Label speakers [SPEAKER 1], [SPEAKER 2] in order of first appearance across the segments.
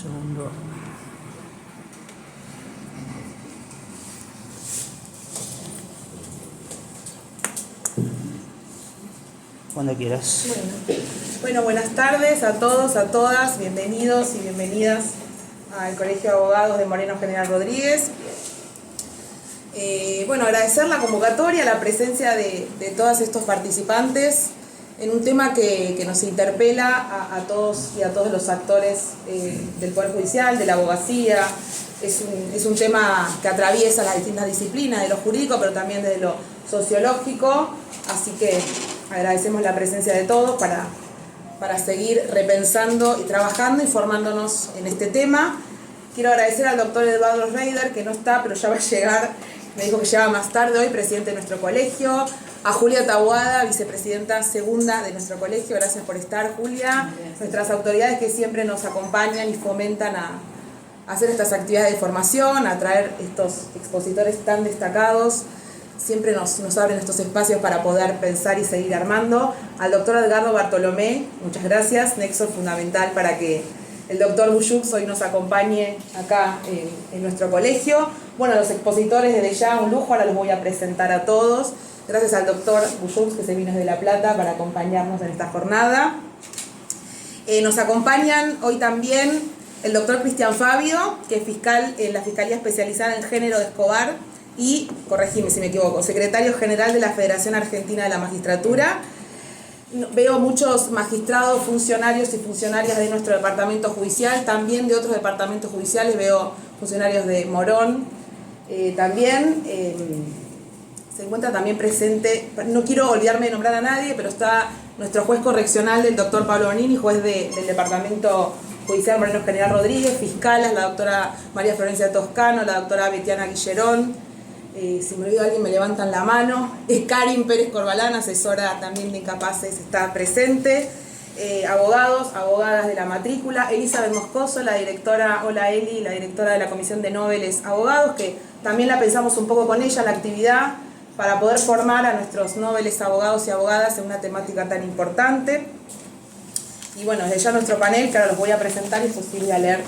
[SPEAKER 1] segundo. Cuando quieras.
[SPEAKER 2] Bueno, buenas tardes a todos, a todas, bienvenidos y bienvenidas al Colegio de Abogados de Moreno General Rodríguez. Agradecer la convocatoria, la presencia de todos estos participantes en un tema que nos interpela a todos y a todos los actores del Poder Judicial, de la abogacía. Es un tema que atraviesa las distintas disciplinas, de lo jurídico, pero también de lo sociológico, así que agradecemos la presencia de todos para seguir repensando y trabajando y formándonos en este tema. Quiero agradecer al doctor Eduardo Reider, que no está, pero ya va a llegar, me dijo que llegaba más tarde hoy, presidente de nuestro colegio, a Julia Taboada, vicepresidenta segunda de nuestro colegio, gracias por estar, Julia, nuestras autoridades que siempre nos acompañan y fomentan a hacer estas actividades de formación, a traer estos expositores tan destacados. Siempre nos abren estos espacios para poder pensar y seguir armando. Al doctor Edgardo Bartolomé, muchas gracias, nexo fundamental para que el doctor Buyux hoy nos acompañe acá en nuestro colegio. Bueno, los expositores desde ya, un lujo, ahora los voy a presentar a todos. Gracias al doctor Buyux, que se vino desde La Plata para acompañarnos en esta jornada. Nos acompañan hoy también el doctor Cristian Fabio, que es fiscal en la Fiscalía Especializada en Género de Escobar, y, corregime si me equivoco, secretario general de la Federación Argentina de la Magistratura. Veo muchos magistrados, funcionarios y funcionarias de nuestro departamento judicial, también de otros departamentos judiciales, veo funcionarios de Morón, también se encuentra también presente, no quiero olvidarme de nombrar a nadie, pero está nuestro juez correccional del doctor Pablo Bonini, juez del departamento judicial Moreno General Rodríguez, fiscalas, la doctora María Florencia Toscano, la doctora Betiana Guillerón. Si me olvido alguien me levantan la mano. Karin Pérez Corbalán, asesora también de incapaces, está presente. Abogados, abogadas de la matrícula. Elizabeth Moscoso, la directora, hola Eli, la directora de la Comisión de Noveles Abogados, que también la pensamos un poco con ella, la actividad, para poder formar a nuestros noveles abogados y abogadas en una temática tan importante. Y bueno, desde ya nuestro panel, que ahora los voy a presentar y eso sí voy a leer.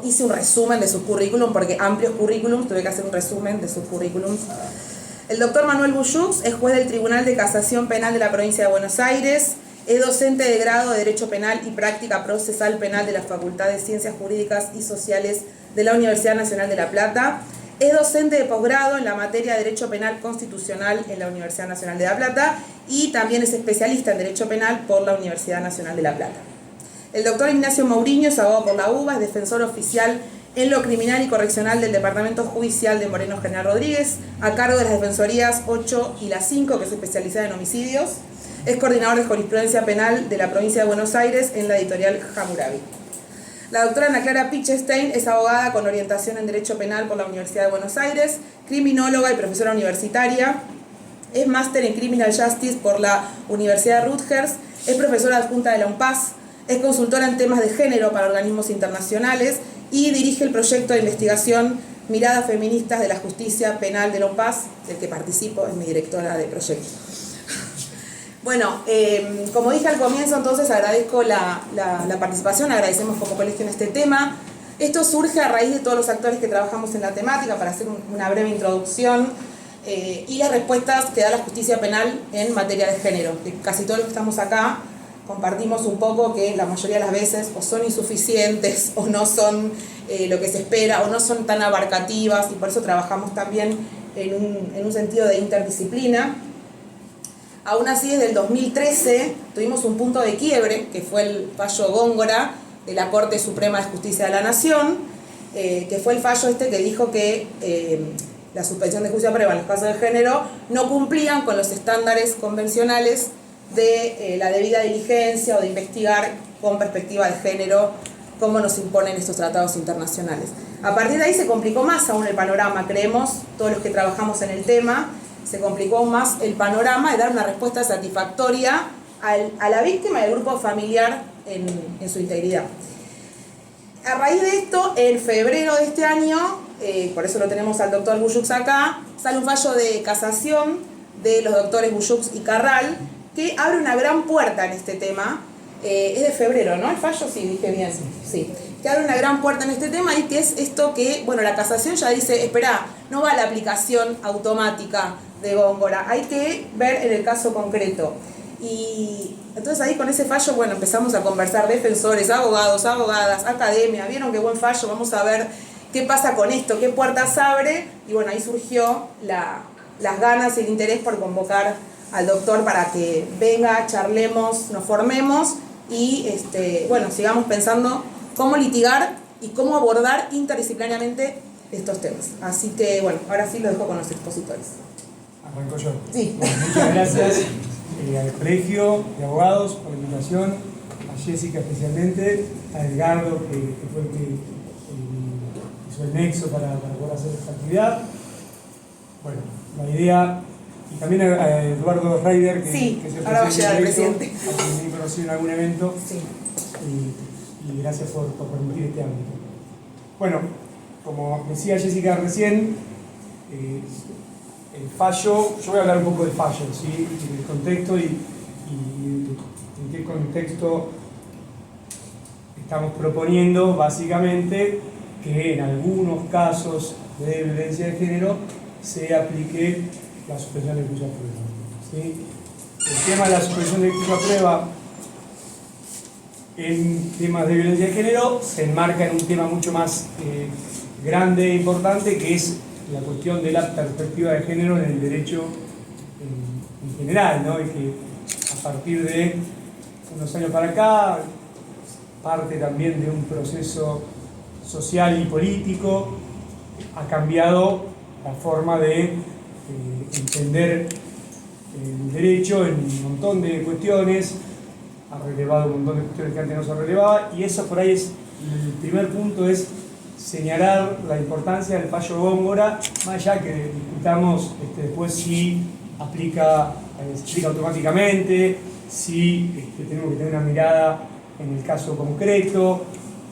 [SPEAKER 2] Hice un resumen de sus currículum, porque amplios currículums, tuve que hacer un resumen de sus currículums. El doctor Manuel Buyux es juez del Tribunal de Casación Penal de la Provincia de Buenos Aires, es docente de grado de Derecho Penal y Práctica Procesal Penal de la Facultad de Ciencias Jurídicas y Sociales de la Universidad Nacional de La Plata, es docente de posgrado en la materia de Derecho Penal Constitucional en la Universidad Nacional de La Plata y también es especialista en Derecho Penal por la Universidad Nacional de La Plata. El doctor Ignacio Mourinho es abogado por la UBA, es defensor oficial en lo criminal y correccional del Departamento Judicial de Moreno General Rodríguez, a cargo de las defensorías 8 y la 5, que es especializada en homicidios. Es coordinador de jurisprudencia penal de la provincia de Buenos Aires en la editorial Hammurabi. La doctora Ana Clara Pichestein es abogada con orientación en Derecho Penal por la Universidad de Buenos Aires, criminóloga y profesora universitaria. Es máster en Criminal Justice por la Universidad de Rutgers, es profesora adjunta de la UNPAS, es consultora en temas de género para organismos internacionales y dirige el proyecto de investigación Miradas Feministas de la Justicia Penal de la UNPAS, del que participo, es mi directora de proyecto. Bueno, como dije al comienzo, entonces agradezco la participación, agradecemos como colegio en este tema. Esto surge a raíz de todos los actores que trabajamos en la temática, para hacer una breve introducción, y las respuestas que da la justicia penal en materia de género. Casi todos los que estamos acá compartimos un poco que la mayoría de las veces o son insuficientes o no son lo que se espera o no son tan abarcativas, y por eso trabajamos también en un sentido de interdisciplina. Aún así, desde el 2013 tuvimos un punto de quiebre, que fue el fallo Góngora de la Corte Suprema de Justicia de la Nación, que fue el fallo que dijo que la suspensión de juicio a prueba en los casos de género no cumplían con los estándares convencionales de la debida diligencia o de investigar con perspectiva de género, como nos imponen estos tratados internacionales. A partir de ahí se complicó más aún el panorama, creemos, todos los que trabajamos en el tema, se complicó aún más el panorama de dar una respuesta satisfactoria a la víctima y al grupo familiar en su integridad. A raíz de esto, en febrero de este año, por eso lo tenemos al doctor Buyux acá, sale un fallo de casación de los doctores Buyux y Carral, que abre una gran puerta en este tema, es de febrero, ¿no? El fallo, sí, dije bien, sí. Que abre una gran puerta en este tema y que es esto que, bueno, la casación ya dice, espera, no va a la aplicación automática de Góngora, hay que ver en el caso concreto. Y entonces ahí con ese fallo, bueno, empezamos a conversar defensores, abogados, abogadas, academia, vieron qué buen fallo, vamos a ver qué pasa con esto, qué puertas abre, y bueno, ahí surgió las ganas y el interés por convocar al doctor para que venga, charlemos, nos formemos y bueno, sigamos pensando cómo litigar y cómo abordar interdisciplinariamente estos temas. Así que bueno, ahora sí lo dejo con los expositores.
[SPEAKER 3] Arranco yo.
[SPEAKER 2] Sí.
[SPEAKER 3] Bueno, muchas gracias al Colegio de Abogados por la invitación, a Jessica especialmente, a Edgardo, que fue el que hizo el nexo para poder hacer esta actividad. Bueno, la idea, y también a Eduardo Reider,
[SPEAKER 2] sí,
[SPEAKER 3] que es el
[SPEAKER 2] ahora va a llegar el presidente.
[SPEAKER 3] a quien me conocí en algún evento,
[SPEAKER 2] sí.
[SPEAKER 3] y gracias por permitir este ámbito. Bueno, como decía Jessica recién, el fallo, yo voy a hablar un poco del fallo, ¿sí? Del contexto y en qué contexto estamos proponiendo básicamente que en algunos casos de violencia de género se aplique la suspensión de juicio a prueba, ¿sí? El tema de la suspensión de juicio a prueba en temas de violencia de género se enmarca en un tema mucho más grande e importante, que es la cuestión de la perspectiva de género en el derecho en general, ¿no? Y que a partir de unos años para acá, parte también de un proceso social y político, ha cambiado la forma de entender el derecho en un montón de cuestiones, ha relevado un montón de cuestiones que antes no se relevaba, y eso por ahí es el primer punto, es señalar la importancia del fallo Góngora, más allá que discutamos después si aplica, se aplica automáticamente, si tenemos que tener una mirada en el caso concreto,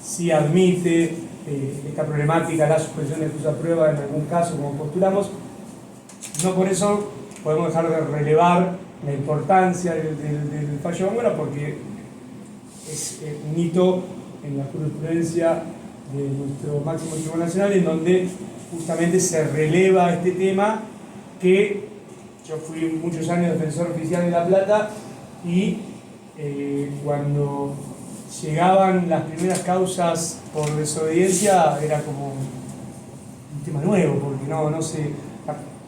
[SPEAKER 3] si admite esta problemática la suspensión de juicio a prueba en algún caso, como postulamos. No por eso podemos dejar de relevar la importancia del fallo Góngora, porque es un hito en la jurisprudencia de nuestro máximo tribunal nacional, en donde justamente se releva este tema, que yo fui muchos años defensor oficial de La Plata, y cuando llegaban las primeras causas por desobediencia era como un tema nuevo, porque no se...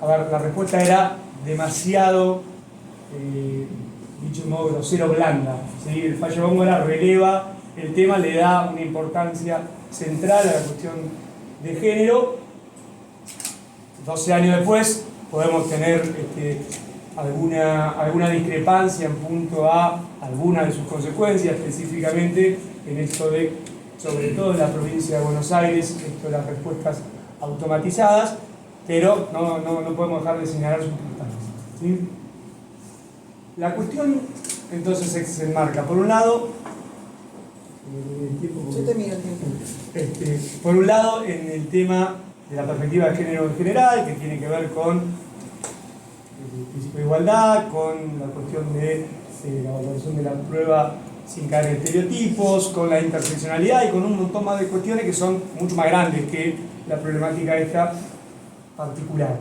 [SPEAKER 3] A ver, la respuesta era demasiado, dicho de modo grosero, blanda, ¿sí? El fallo Góngora releva el tema, le da una importancia central a la cuestión de género. 12 años después podemos tener alguna discrepancia en punto a alguna de sus consecuencias, específicamente en esto de, sobre todo en la provincia de Buenos Aires, esto de las respuestas automatizadas, pero no podemos dejar de señalar su importancia, ¿sí? La cuestión entonces se enmarca, por un lado,
[SPEAKER 2] Yo te miro el tiempo.
[SPEAKER 3] Por un lado, en el tema de la perspectiva de género en general, que tiene que ver con el principio de igualdad, con la cuestión de la valoración de la prueba sin caer en estereotipos, con la interseccionalidad y con un montón más de cuestiones que son mucho más grandes que la problemática esta particular.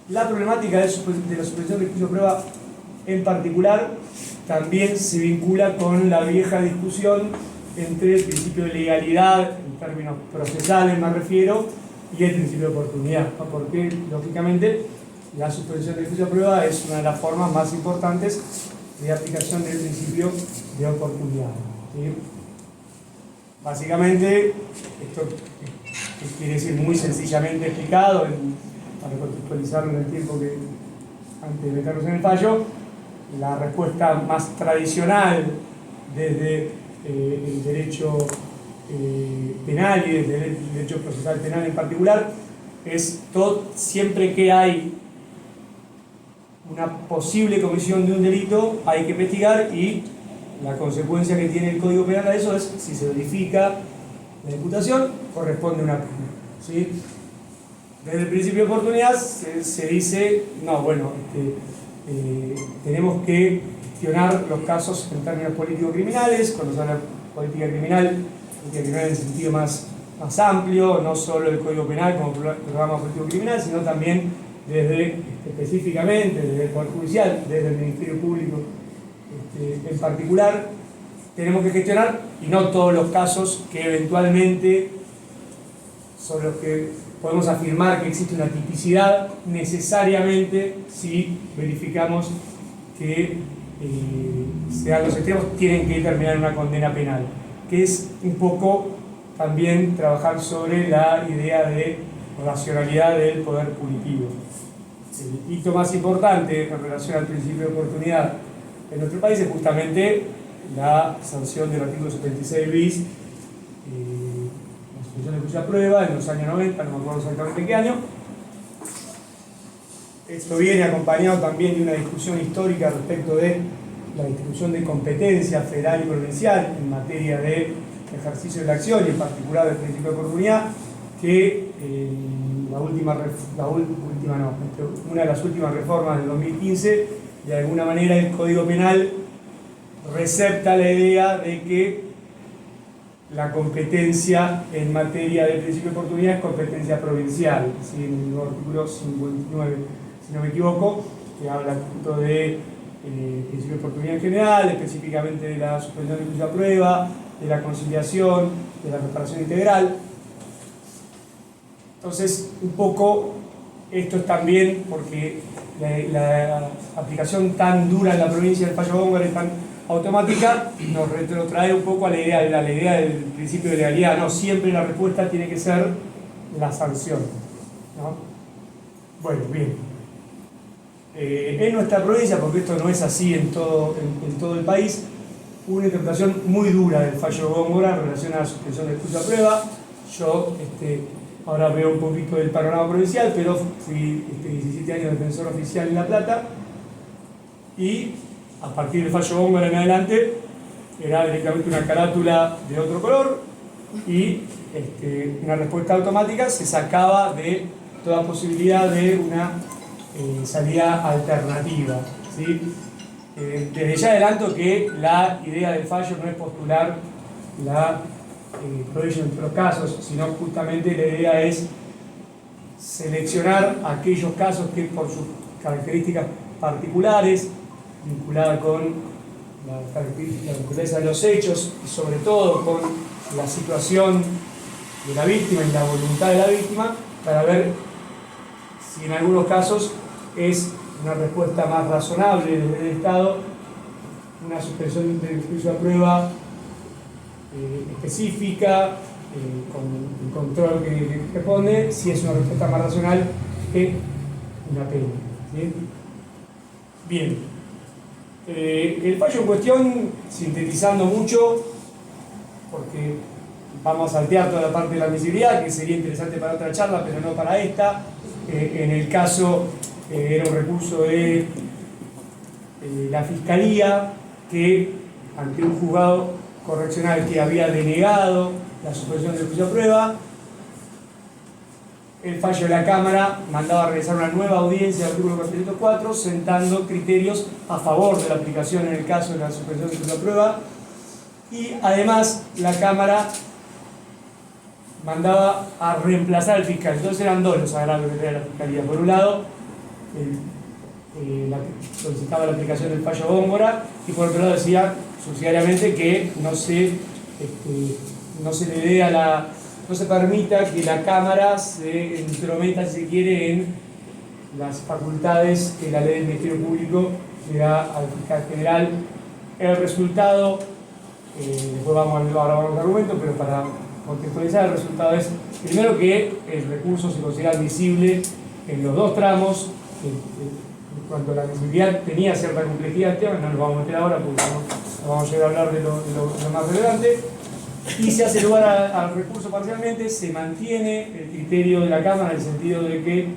[SPEAKER 3] La problemática de la suspensión de juicio de prueba en particular también se vincula con la vieja discusión entre el principio de legalidad, en términos procesales me refiero, y el principio de oportunidad, ¿no? Porque, lógicamente, la suspensión de juicio de prueba es una de las formas más importantes de aplicación del principio de oportunidad, ¿sí? Básicamente, esto quiere decir muy sencillamente explicado, para contextualizarlo en el tiempo que antes de meternos en el fallo, la respuesta más tradicional desde el derecho penal y desde el derecho procesal penal en particular es siempre que hay una posible comisión de un delito hay que investigar, y la consecuencia que tiene el Código Penal a eso es, si se verifica la imputación, corresponde una pena, ¿sí? Desde el principio de oportunidad se dice, no, bueno, tenemos que gestionar los casos en términos político-criminales. Cuando se habla de política criminal en el sentido más amplio, no solo el Código Penal como programa político-criminal, sino también específicamente desde el Poder Judicial, desde el Ministerio Público en particular, tenemos que gestionar, y no todos los casos que eventualmente sobre los que podemos afirmar que existe una tipicidad, necesariamente si verificamos que sean los extremos, tienen que terminar en una condena penal, que es un poco también trabajar sobre la idea de racionalidad del poder punitivo. El hito más importante en relación al principio de oportunidad en nuestro país es justamente la sanción del artículo 76 bis, la suspensión de juicio a prueba en los años 90, no me acuerdo exactamente en qué año. Esto viene acompañado también de una discusión histórica respecto de la distribución de competencias federal y provincial en materia de ejercicio de la acción y en particular del principio de oportunidad, que una de las últimas reformas del 2015, de alguna manera el Código Penal recepta la idea de que la competencia en materia de principio de oportunidad es competencia provincial, ¿sí? En el artículo 59, si no me equivoco, que habla tanto de principio de oportunidad en general, específicamente de la suspensión de juicio a prueba, de la conciliación, de la reparación integral. Entonces, un poco esto es también porque la aplicación tan dura en la provincia del fallo Góngora es tan automática, nos retrotrae un poco a la idea del principio de legalidad. No siempre la respuesta tiene que ser la sanción, ¿no? Bueno, bien. En nuestra provincia, porque esto no es así en todo el país, hubo una interpretación muy dura del fallo Góngora en relación a la suspensión del juicio a prueba. Yo ahora veo un poquito del panorama provincial, pero fui 17 años defensor oficial en La Plata, y a partir del fallo Góngora en adelante era directamente una carátula de otro color y una respuesta automática, se sacaba de toda posibilidad de una salida alternativa, ¿sí? Desde ya adelanto que la idea del fallo no es postular la prohibición entre los casos, sino justamente la idea es seleccionar aquellos casos que por sus características particulares, vinculadas con la naturaleza de los hechos y sobre todo con la situación de la víctima y la voluntad de la víctima, para ver si en algunos casos es una respuesta más razonable desde el Estado, una suspensión del juicio a prueba específica, con el control que responde, si es una respuesta más racional que una pena, ¿sí? Bien, el fallo en cuestión, sintetizando mucho, porque vamos a saltear toda la parte de la admisibilidad, que sería interesante para otra charla, pero no para esta. En el caso era un recurso de la Fiscalía que, ante un juzgado correccional que había denegado la suspensión del juicio a prueba, el fallo de la Cámara mandaba a realizar una nueva audiencia del artículo 404, sentando criterios a favor de la aplicación en el caso de la suspensión del juicio a prueba, y además la Cámara mandaba a reemplazar al fiscal. Entonces eran dos los agravios que tenía la Fiscalía. Por un lado, solicitaba la aplicación del fallo Góngora, y por otro lado decía subsidiariamente que no se permita que la Cámara se entrometa, si se quiere, en las facultades que la ley del Ministerio Público le da al fiscal general. El resultado, después ahora vamos al argumento, pero para contextualizar, el resultado es, primero, que el recurso se considera admisible en los dos tramos. En cuanto a la admisibilidad tenía cierta complejidad el tema, no nos vamos a meter ahora porque no vamos a llegar a hablar de lo más relevante, y se hace lugar al recurso parcialmente. Se mantiene el criterio de la Cámara en el sentido de que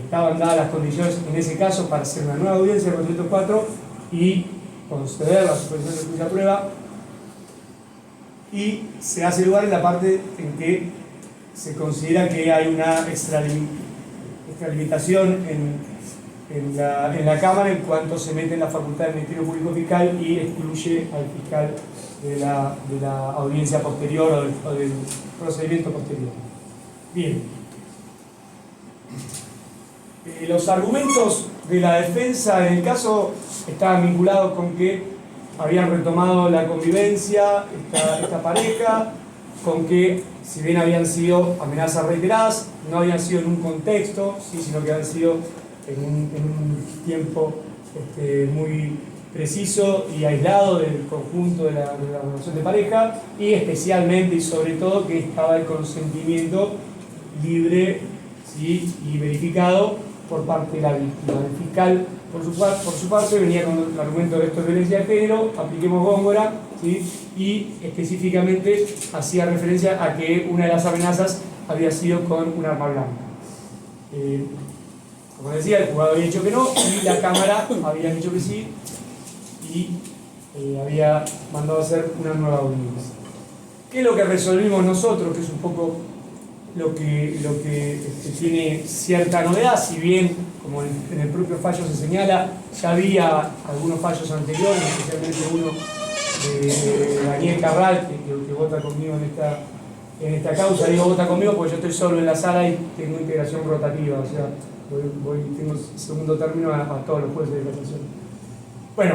[SPEAKER 3] estaban dadas las condiciones en ese caso para hacer una nueva audiencia del 404 y conceder la suspensión del juicio a prueba, y se hace lugar en la parte en que se considera que hay una extralimitación en en la Cámara en cuanto se mete en la facultad del Ministerio Público Fiscal y excluye al fiscal de la audiencia posterior o del procedimiento posterior. Bien. Los argumentos de la defensa en el caso estaban vinculados con que habían retomado la convivencia esta pareja, con que si bien habían sido amenazas reiteradas, no habían sido en un contexto, ¿sí? Sino que habían sido en un tiempo muy preciso y aislado del conjunto de la relación de pareja, y especialmente y sobre todo que estaba el consentimiento libre, ¿sí? Y verificado por parte de la víctima. El fiscal, por su parte, venía con el argumento de esto de violencia de género, apliquemos Góngora, ¿sí? Y específicamente hacía referencia a que una de las amenazas había sido con un arma blanca. Como decía, el juzgado había dicho que no y la Cámara había dicho que sí y había mandado a hacer una nueva audiencia. ¿Qué es lo que resolvimos nosotros? Que es un poco lo que tiene cierta novedad, si bien, como en el propio fallo se señala, ya había algunos fallos anteriores, especialmente uno de Daniel Carral, que vota conmigo en esta causa. Digo vota conmigo porque yo estoy solo en la sala y tengo integración rotativa, o sea, tengo segundo término a todos los jueces de casación. Bueno,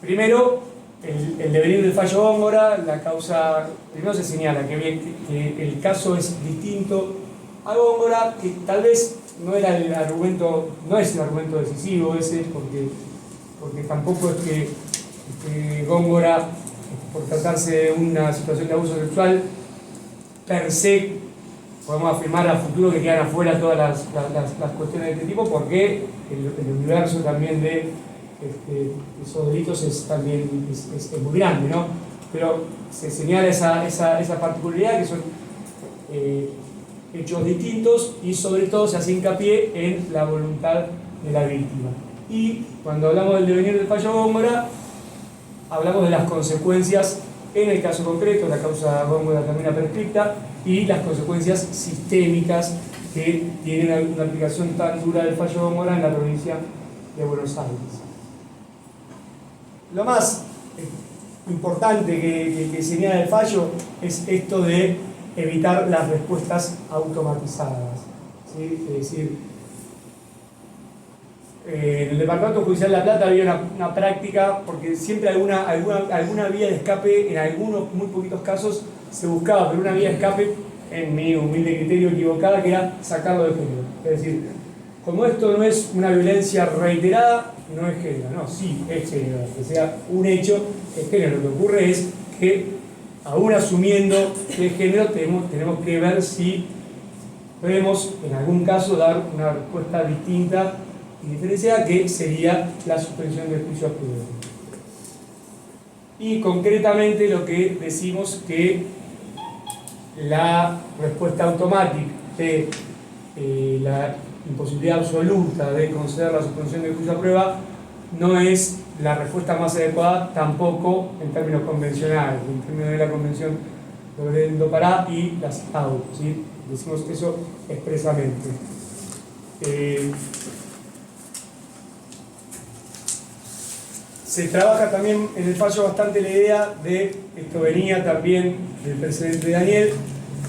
[SPEAKER 3] primero, el devenir del fallo Góngora, la causa, primero se señala que el caso es distinto a Góngora, que tal vez no era el argumento, no es el argumento decisivo ese, porque tampoco es que Góngora, por tratarse de una situación de abuso sexual, per se, podemos afirmar a futuro que quedan afuera todas las cuestiones de este tipo, porque el universo también de esos delitos es muy grande, ¿no? Pero se señala esa particularidad, que son hechos distintos, y sobre todo se hace hincapié en la voluntad de la víctima. Y cuando hablamos del devenir del fallo Góngora, hablamos de las consecuencias en el caso concreto, la causa Góngora termina prescripta, y las consecuencias sistémicas que tienen una aplicación tan dura del fallo Góngora en la provincia de Buenos Aires. Lo más importante que señala el fallo es esto de evitar las respuestas automatizadas, ¿sí? Es decir, en el Departamento Judicial de La Plata había una práctica, porque siempre alguna vía de escape, en algunos muy poquitos casos se buscaba, pero una vía de escape, en mi humilde criterio, equivocada, que era sacarlo de género. Es decir, como esto no es una violencia reiterada, no es género, no, sí es género, que sea un hecho es género. Lo que ocurre es que, aún asumiendo que es género, tenemos que ver si podemos en algún caso dar una respuesta distinta y diferenciada, que sería la suspensión del juicio a priori. Y concretamente lo que decimos que la respuesta automática de la imposibilidad absoluta de conceder la suspensión del juicio a prueba no es la respuesta más adecuada, tampoco en términos convencionales, en términos de la Convención sobre el Pará y las AU, ¿sí? Decimos eso expresamente. Se trabaja también en el fallo bastante la idea de, esto venía también del precedente de Daniel,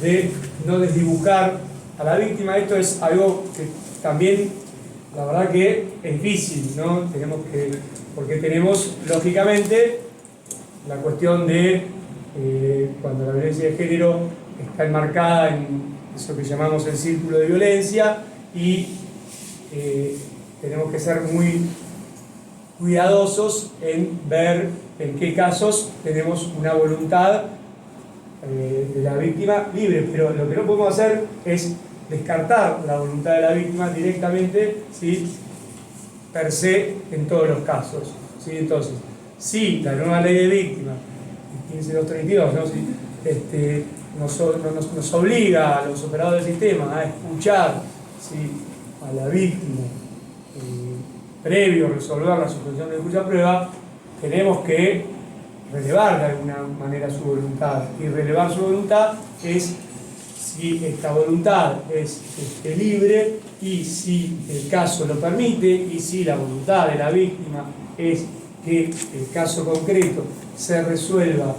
[SPEAKER 3] de no desdibujar a la víctima. Esto es algo que también, la verdad que es difícil, ¿no? Porque tenemos, lógicamente, la cuestión de cuando la violencia de género está enmarcada en eso que llamamos el círculo de violencia, y tenemos que ser muy cuidadosos en ver en qué casos tenemos una voluntad de la víctima libre, pero lo que no podemos hacer es descartar la voluntad de la víctima directamente, ¿sí? Per se en todos los casos, ¿sí? Entonces, si la nueva ley de víctimas, 15232, ¿no? ¿Sí? Nos obliga a los operadores del sistema a escuchar, ¿sí?, a la víctima previo a resolver la suspensión del juicio a prueba, tenemos que relevar de alguna manera su voluntad. Y relevar su voluntad es, si esta voluntad es libre y si el caso lo permite y si la voluntad de la víctima es que el caso concreto se resuelva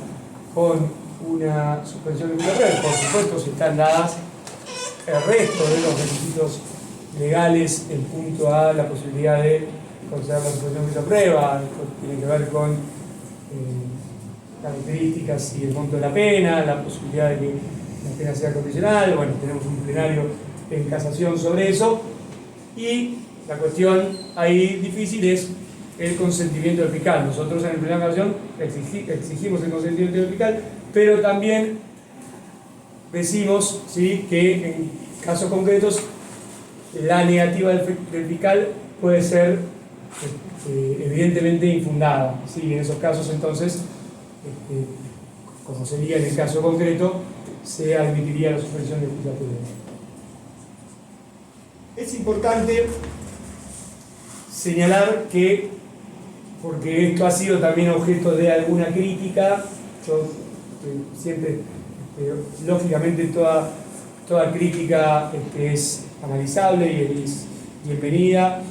[SPEAKER 3] con una suspensión de prueba. Por supuesto, si están dadas el resto de los requisitos legales en punto a la posibilidad de conceder la suspensión de prueba, tiene que ver con características y el monto de la pena, la posibilidad de que la pena sea condicional. Bueno, tenemos un plenario en casación sobre eso, y la cuestión ahí difícil es el consentimiento del fiscal. Nosotros en el plenario de casación exigimos el consentimiento del fiscal, pero también decimos, ¿sí?, que en casos concretos la negativa del fiscal puede ser evidentemente infundada, ¿sí? En esos casos entonces, como sería en el caso concreto, se admitiría la suspensión de justicia. Es importante señalar que, porque esto ha sido también objeto de alguna crítica, yo siempre, lógicamente toda crítica es analizable y es bienvenida,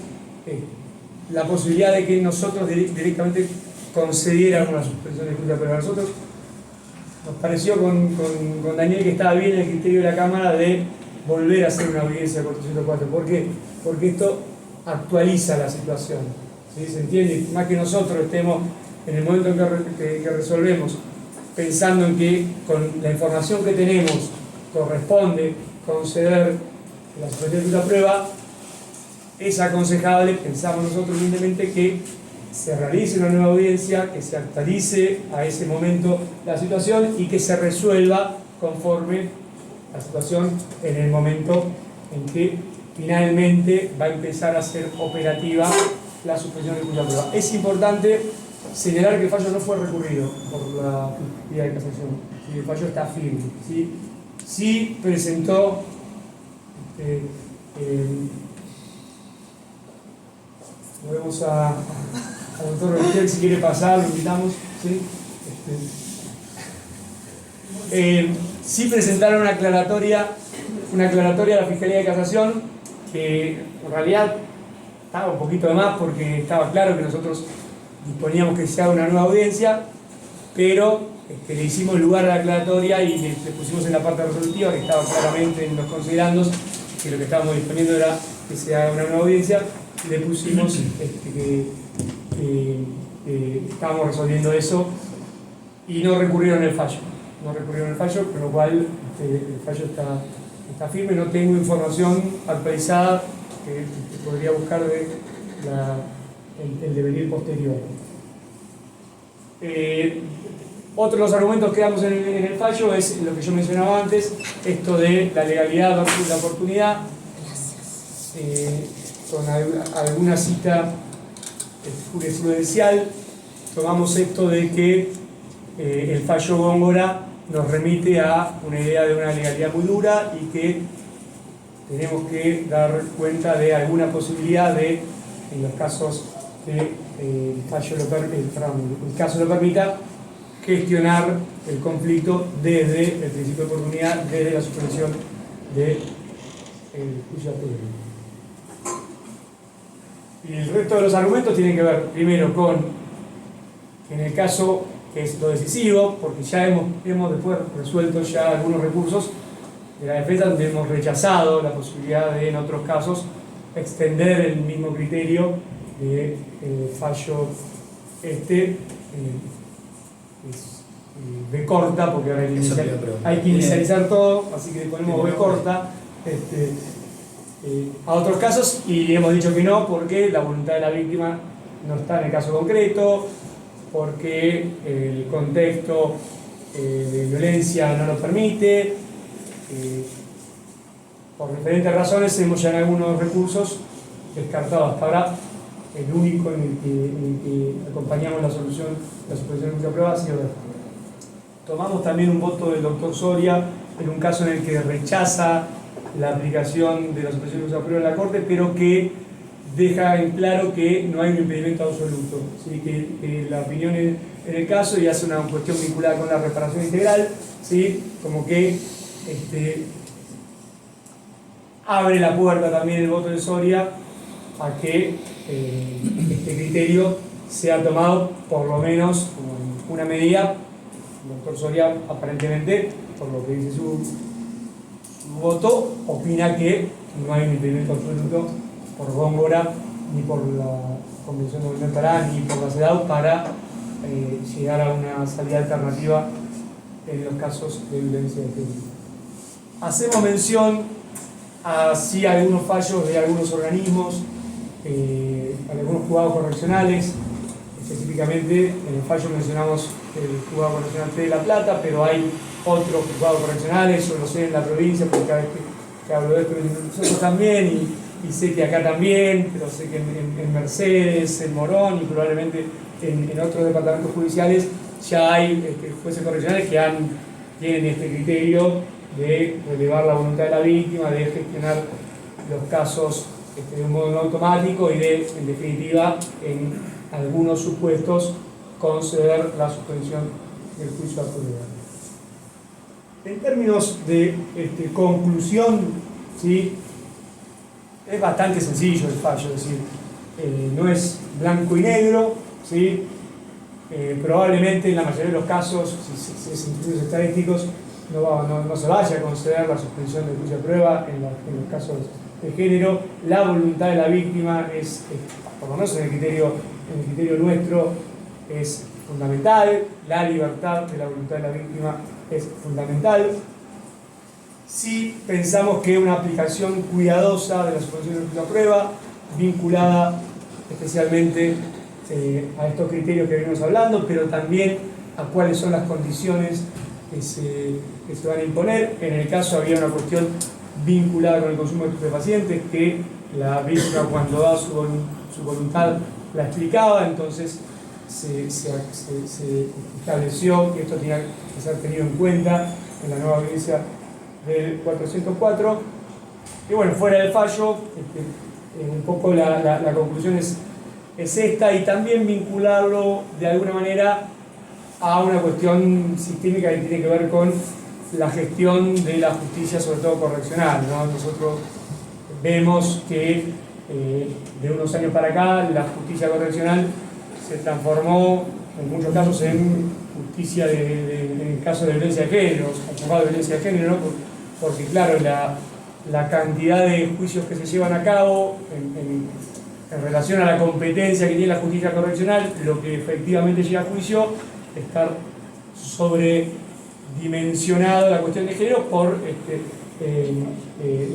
[SPEAKER 3] la posibilidad de que nosotros directamente concediéramos una suspensión de justicia, pero a nosotros nos pareció con Daniel que estaba bien el criterio de la Cámara de volver a hacer una audiencia de 404. ¿Por qué? Porque esto actualiza la situación, ¿sí? ¿Se entiende? Más que nosotros estemos en el momento en que resolvemos pensando en que con la información que tenemos corresponde conceder la suspensión de la prueba, es aconsejable, pensamos nosotros humildemente, que se realice una nueva audiencia, que se actualice a ese momento la situación y que se resuelva conforme la situación en el momento en que finalmente va a empezar a ser operativa la suspensión de la prueba. Es importante señalar que el fallo no fue recurrido por la Fiscalía de Casación, ¿sí? El fallo está firme, ¿sí? Sí presentó volvemos al doctor Rodríguez, si quiere pasar, lo invitamos, ¿sí? Sí presentaron una aclaratoria a la Fiscalía de Casación, que en realidad estaba un poquito de más porque estaba claro que nosotros disponíamos que se haga una nueva audiencia, pero le hicimos lugar a la aclaratoria y le pusimos en la parte resolutiva, que estaba claramente en los considerandos, que lo que estábamos disponiendo era que se haga una nueva audiencia. Le pusimos que estábamos resolviendo eso y no recurrieron el fallo. Con lo cual el fallo está firme. No tengo información actualizada que podría buscar de el devenir posterior. Otro de los argumentos que damos en el fallo es lo que yo mencionaba antes, esto de la legalidad versus la oportunidad. Con alguna cita jurisprudencial tomamos esto de que el fallo Góngora nos remite a una idea de una legalidad muy dura y que tenemos que dar cuenta de alguna posibilidad de, en los casos que el caso lo permita, gestionar el conflicto desde el principio de oportunidad, desde la suspensión del juicio público. Y el resto de los argumentos tienen que ver primero con, en el caso que es lo decisivo, porque ya hemos después resuelto ya algunos recursos de la defensa donde hemos rechazado la posibilidad de, en otros casos, extender el mismo criterio de fallo B corta, porque ahora hay que inicializar todo, así que le ponemos B corta a otros casos, y hemos dicho que no porque la voluntad de la víctima no está en el caso concreto, porque el contexto de violencia no lo permite. Por diferentes razones hemos ya en algunos recursos descartado hasta ahora. El único en el que acompañamos la solución, la suspensión de la prueba ha sido este. Tomamos también un voto del doctor Soria en un caso en el que rechaza la aplicación de la suspensión de la prueba en la Corte, pero que deja en claro que no hay un impedimento absoluto, ¿sí? Que la opinión en el caso, y hace una cuestión vinculada con la reparación integral, ¿sí? Como que abre la puerta también el voto de Soria a que este criterio sea tomado por lo menos como una medida. El doctor Soria aparentemente, por lo que dice su voto, opina que no hay un impedimento absoluto por Góngora ni por la Convención de Unión Pará ni por la CEDAW para llegar a una salida alternativa en los casos de violencia de género. Hacemos mención a sí algunos fallos de algunos organismos, algunos juzgados correccionales. Específicamente en el fallo mencionamos el juzgado correccional P de La Plata, pero hay otros juzgados correccionales, yo lo sé en la provincia, porque cada vez que hablo de esto nosotros también, y sé que acá también, pero sé que en Mercedes, en Morón y probablemente en otros departamentos judiciales ya hay jueces correccionales que tienen este criterio de relevar la voluntad de la víctima, de gestionar los casos de un modo no automático y de, en definitiva, en algunos supuestos, conceder la suspensión del juicio a prueba. En términos de conclusión, ¿sí?, es bastante sencillo el fallo, es decir, no es blanco y negro, ¿sí? Probablemente en la mayoría de los casos, si es estudios estadísticos, no se vaya a conceder la suspensión del juicio a prueba en los casos de género. La voluntad de la víctima es por lo menos en el criterio nuestro, es fundamental. La libertad de la voluntad de la víctima es fundamental. Si pensamos que una aplicación cuidadosa de la suspensión del juicio a prueba, vinculada especialmente a estos criterios que venimos hablando, pero también a cuáles son las condiciones que se van a imponer. En el caso había una cuestión vinculada con el consumo de estupefacientes, que la víctima, cuando da su voluntad, la explicaba, entonces se estableció que esto tenía que ser tenido en cuenta en la nueva audiencia del 404. Y bueno, fuera del fallo, un poco la conclusión es esta, y también vincularlo de alguna manera a una cuestión sistémica que tiene que ver con la gestión de la justicia, sobre todo correccional, ¿no? Nosotros vemos que de unos años para acá la justicia correccional se transformó en muchos casos en justicia en casos de violencia de género, juzgado de violencia de género, ¿no? Porque claro, la cantidad de juicios que se llevan a cabo en relación a la competencia que tiene la justicia correccional, lo que efectivamente llega a juicio, está sobredimensionado la cuestión de género por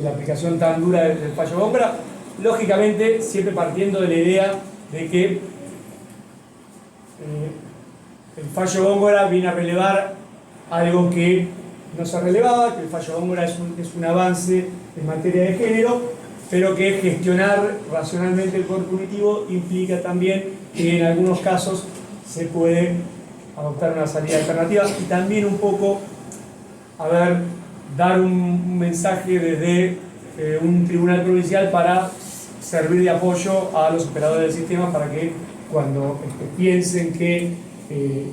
[SPEAKER 3] la aplicación tan dura del fallo Góngora, lógicamente siempre partiendo de la idea de que el fallo Góngora viene a relevar algo que no se relevaba, que el fallo Góngora es un avance en materia de género, pero que gestionar racionalmente el poder punitivo implica también que en algunos casos se puede adoptar una salida alternativa, y también un poco dar un mensaje desde un tribunal provincial para servir de apoyo a los operadores del sistema, para que cuando piensen que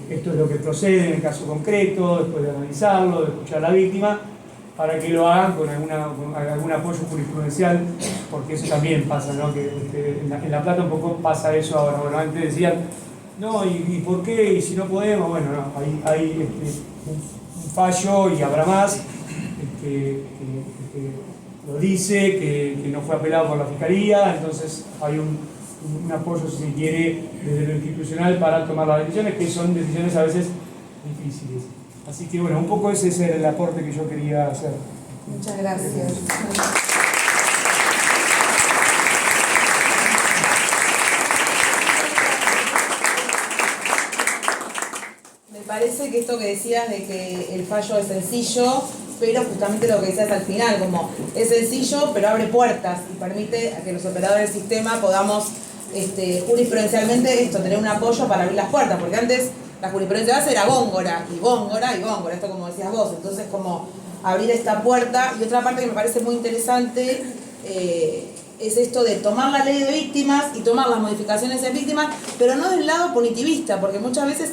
[SPEAKER 3] esto es lo que procede en el caso concreto, después de analizarlo, de escuchar a la víctima, para que lo hagan con algún apoyo jurisprudencial, porque eso también pasa, ¿no? Que en La Plata un poco pasa eso ahora. Bueno, antes decían, no, ¿y por qué? ¿Y si no podemos? Bueno, no, hay un fallo, y habrá más, que lo dice, que no fue apelado por la Fiscalía, entonces hay un apoyo, si se quiere, desde lo institucional para tomar las decisiones, que son decisiones a veces difíciles. Así que bueno, un poco ese es el aporte que yo quería hacer.
[SPEAKER 2] Muchas gracias. Me parece que esto que decías de que el fallo es sencillo, pero justamente lo que decías al final, como es sencillo, pero abre puertas y permite a que los operadores del sistema podamos jurisprudencialmente tener un apoyo para abrir las puertas, porque antes la jurisprudencia base era Góngora, y Góngora, esto como decías vos, entonces como abrir esta puerta. Y otra parte que me parece muy interesante es esto de tomar la ley de víctimas y tomar las modificaciones en víctimas, pero no del lado punitivista, porque muchas veces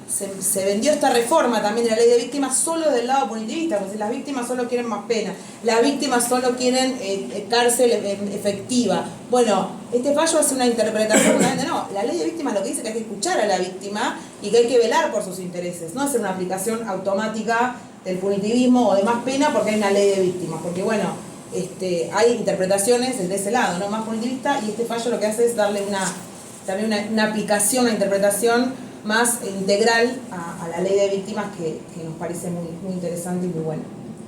[SPEAKER 2] se vendió esta reforma también de la ley de víctimas solo del lado punitivista, porque las víctimas solo quieren más pena, las víctimas solo quieren cárcel efectiva. Bueno, este fallo hace una interpretación justamente no. La ley de víctimas lo que dice es que hay que escuchar a la víctima y que hay que velar por sus intereses, no hacer una aplicación automática del punitivismo o de más pena porque hay una ley de víctimas, porque bueno, hay interpretaciones desde ese lado, ¿no? Más punitivista, y este fallo lo que hace es darle también una aplicación, una interpretación más integral a la ley de víctimas que nos parece muy, muy interesante y muy buena.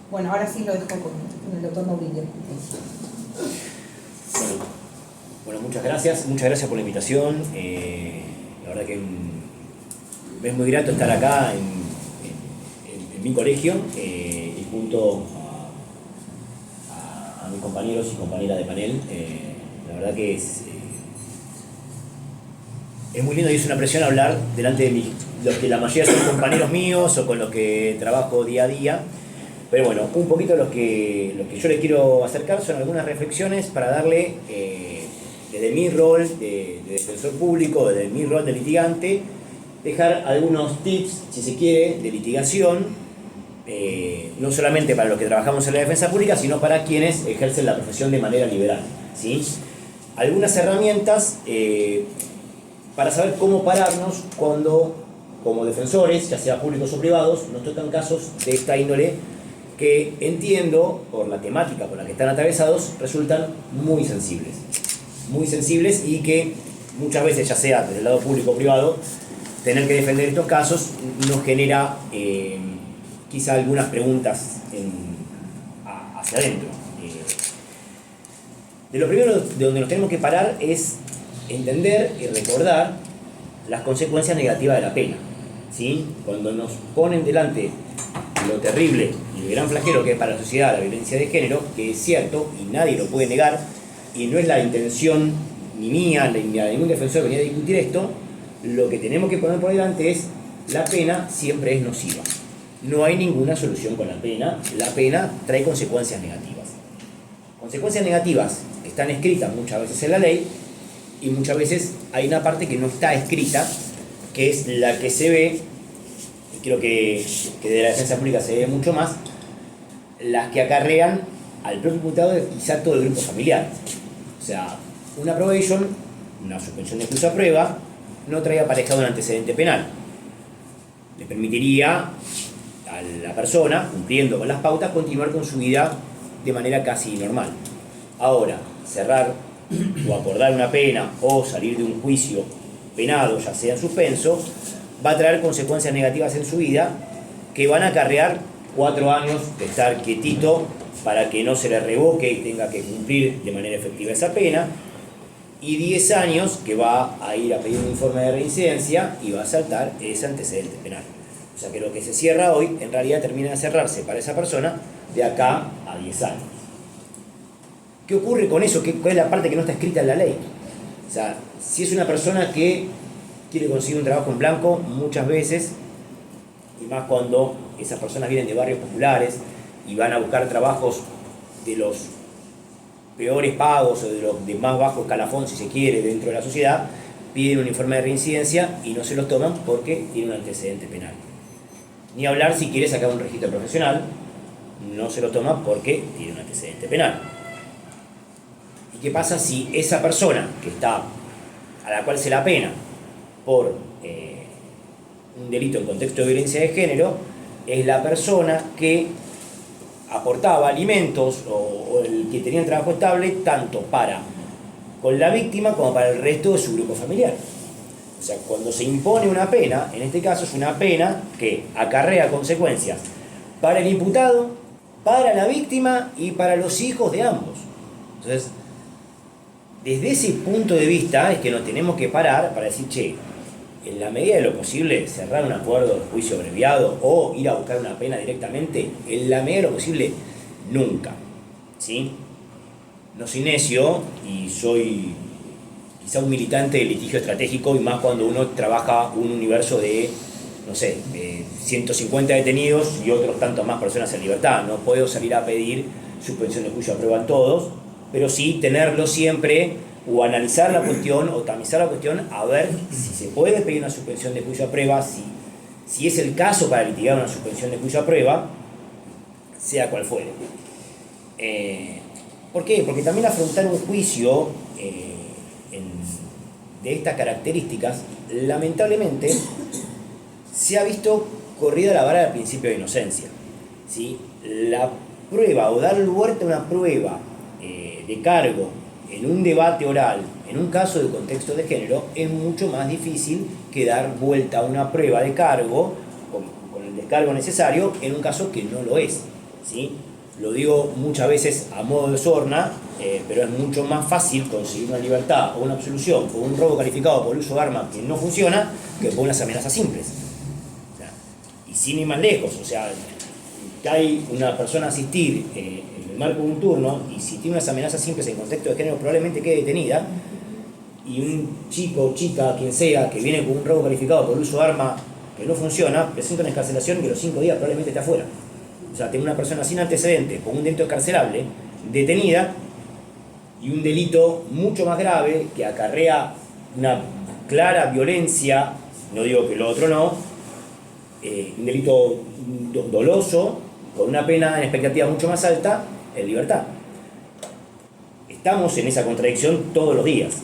[SPEAKER 2] Bueno, ahora sí lo dejo con el doctor Maurilio.
[SPEAKER 4] Bueno, muchas gracias por la invitación. La verdad que es muy grato estar acá en mi colegio y junto a mis compañeros y compañeras de panel. La verdad que es muy lindo y es una presión hablar delante de los que la mayoría son compañeros míos o con los que trabajo día a día. Pero bueno, un poquito lo que yo les quiero acercar son algunas reflexiones para darle, desde mi rol de defensor público, desde mi rol de litigante, dejar algunos tips, si se quiere, de litigación, no solamente para los que trabajamos en la defensa pública, sino para quienes ejercen la profesión de manera liberal, ¿sí? Algunas herramientas para saber cómo pararnos cuando, como defensores, ya sea públicos o privados, nos tocan casos de esta índole que entiendo, por la temática por la que están atravesados, resultan muy sensibles y que muchas veces, ya sea desde el lado público o privado, tener que defender estos casos nos genera quizá algunas preguntas hacia adentro. De lo primero de donde nos tenemos que parar es entender y recordar las consecuencias negativas de la pena, ¿sí? Cuando nos ponen delante lo terrible y el gran flagelo que es para la sociedad la violencia de género, que es cierto y nadie lo puede negar, y no es la intención ni mía ni de ningún defensor venir a discutir esto, lo que tenemos que poner por delante es la pena siempre es nociva. No hay ninguna solución con la pena trae consecuencias negativas. Consecuencias negativas que están escritas muchas veces en la ley, y muchas veces hay una parte que no está escrita, que es la que se ve, y creo que de la defensa pública se ve mucho más, las que acarrean al propio imputado y quizá todo el grupo familiar. O sea, una probation, una suspensión de juicio a prueba, no trae aparejado un antecedente penal. Le permitiría a la persona, cumpliendo con las pautas, continuar con su vida de manera casi normal. Ahora, cerrar o acordar una pena o salir de un juicio penado, ya sea en suspenso, va a traer consecuencias negativas en su vida que van a acarrear 4 años de estar quietito para que no se le revoque y tenga que cumplir de manera efectiva esa pena, y 10 años que va a ir a pedir un informe de reincidencia y va a saltar ese antecedente penal. O sea que lo que se cierra hoy en realidad termina de cerrarse para esa persona de acá a 10 años. ¿Qué ocurre con eso? ¿Cuál es la parte que no está escrita en la ley? O sea, si es una persona que quiere conseguir un trabajo en blanco, muchas veces, y más cuando esas personas vienen de barrios populares y van a buscar trabajos de los peores pagos o de los de más bajo escalafón, si se quiere, dentro de la sociedad, piden un informe de reincidencia y no se los toman porque tiene un antecedente penal. Ni hablar si quiere sacar un registro profesional, no se lo toma porque tiene un antecedente penal. ¿Y qué pasa si esa persona que está, a la cual se la pena por un delito en contexto de violencia de género, es la persona que aportaba alimentos o el que tenía un trabajo estable tanto para con la víctima como para el resto de su grupo familiar? O sea, cuando se impone una pena, en este caso es una pena que acarrea consecuencias para el imputado, para la víctima y para los hijos de ambos. Entonces, desde ese punto de vista es que nos tenemos que parar para decir, che, en la medida de lo posible, cerrar un acuerdo de juicio abreviado o ir a buscar una pena directamente, en la medida de lo posible, nunca. ¿Sí? No soy necio y soy quizá un militante del litigio estratégico, y más cuando uno trabaja un universo de, no sé, 150 detenidos y otros tantos más personas en libertad. No puedo salir a pedir suspensión de juicio a prueba en todos, pero sí tenerlo siempre o analizar la cuestión o tamizar la cuestión a ver si se puede pedir una suspensión de juicio a prueba, si si es el caso para litigar una suspensión de juicio a prueba, sea cual fuere. ¿Por qué? Porque también afrontar un juicio de estas características, lamentablemente, se ha visto corrida la vara del principio de inocencia, ¿sí? La prueba o dar lugar a una prueba de cargo en un debate oral, en un caso de contexto de género, es mucho más difícil que dar vuelta a una prueba de cargo con el descargo necesario en un caso que no lo es, ¿sí? Lo digo muchas veces a modo de sorna, pero es mucho más fácil conseguir una libertad o una absolución por un robo calificado por el uso de arma que no funciona que por unas amenazas simples. O sea, y sin ir más lejos, o sea, que hay una persona a asistir en el marco de un turno y si tiene unas amenazas simples en contexto de género probablemente quede detenida, y un chico o chica, quien sea, que viene con un robo calificado por el uso de arma que no funciona, presenta una excarcelación que a los 5 días probablemente esté afuera. O sea, tener una persona sin antecedentes, con un delito excarcelable, detenida, y un delito mucho más grave que acarrea una clara violencia, no digo que lo otro no, un delito doloso, con una pena en expectativa mucho más alta, en libertad. Estamos en esa contradicción todos los días.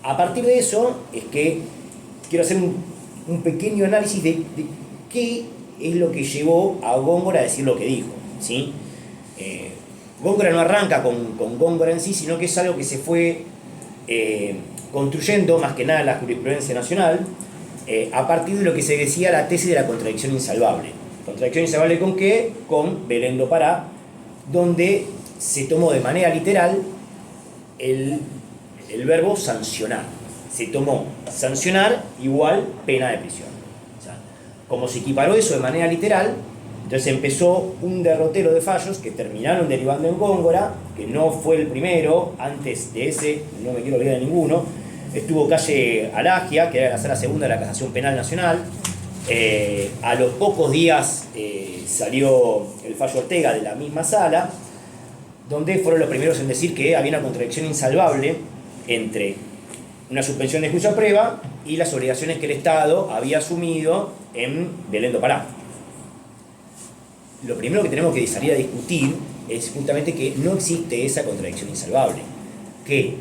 [SPEAKER 4] A partir de eso es que quiero hacer un pequeño análisis de qué es lo que llevó a Góngora a decir lo que dijo, ¿sí? Góngora no arranca con Góngora en sí, sino que es algo que se fue construyendo más que nada en la jurisprudencia nacional, a partir de lo que se decía la tesis de la contradicción insalvable. ¿Contradicción insalvable con qué? Con Belén do Pará, donde se tomó de manera literal el verbo sancionar. Se tomó sancionar igual pena de prisión. O sea, como se equiparó eso de manera literal, entonces empezó un derrotero de fallos que terminaron derivando en Góngora, que no fue el primero. Antes de ese, no me quiero olvidar de ninguno, estuvo Calle Alagia, que era la sala segunda de la Casación Penal Nacional. A los pocos días salió el fallo Ortega de la misma sala, donde fueron los primeros en decir que había una contradicción insalvable entre una suspensión de juicio a prueba y las obligaciones que el Estado había asumido en Belén do Pará. Lo primero que tenemos que salir a discutir es justamente que no existe esa contradicción insalvable, que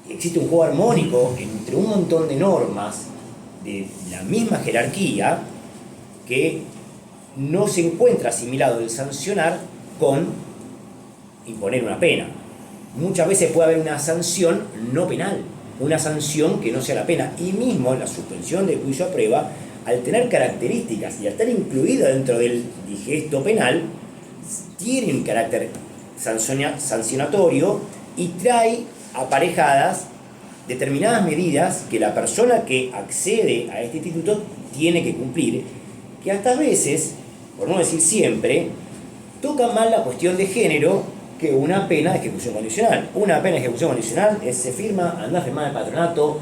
[SPEAKER 4] existe un juego armónico entre un montón de normas de la misma jerarquía que no se encuentra asimilado el sancionar con imponer una pena. Muchas veces puede haber una sanción no penal, una sanción que no sea la pena, y mismo la suspensión de juicio a prueba, al tener características y al estar incluida dentro del digesto penal, tiene un carácter sancionatorio y trae aparejadas determinadas medidas que la persona que accede a este instituto tiene que cumplir, que hasta veces, por no decir siempre, tocan más la cuestión de género que una pena de ejecución condicional. Una pena de ejecución condicional se firma, anda a firmar el patronato,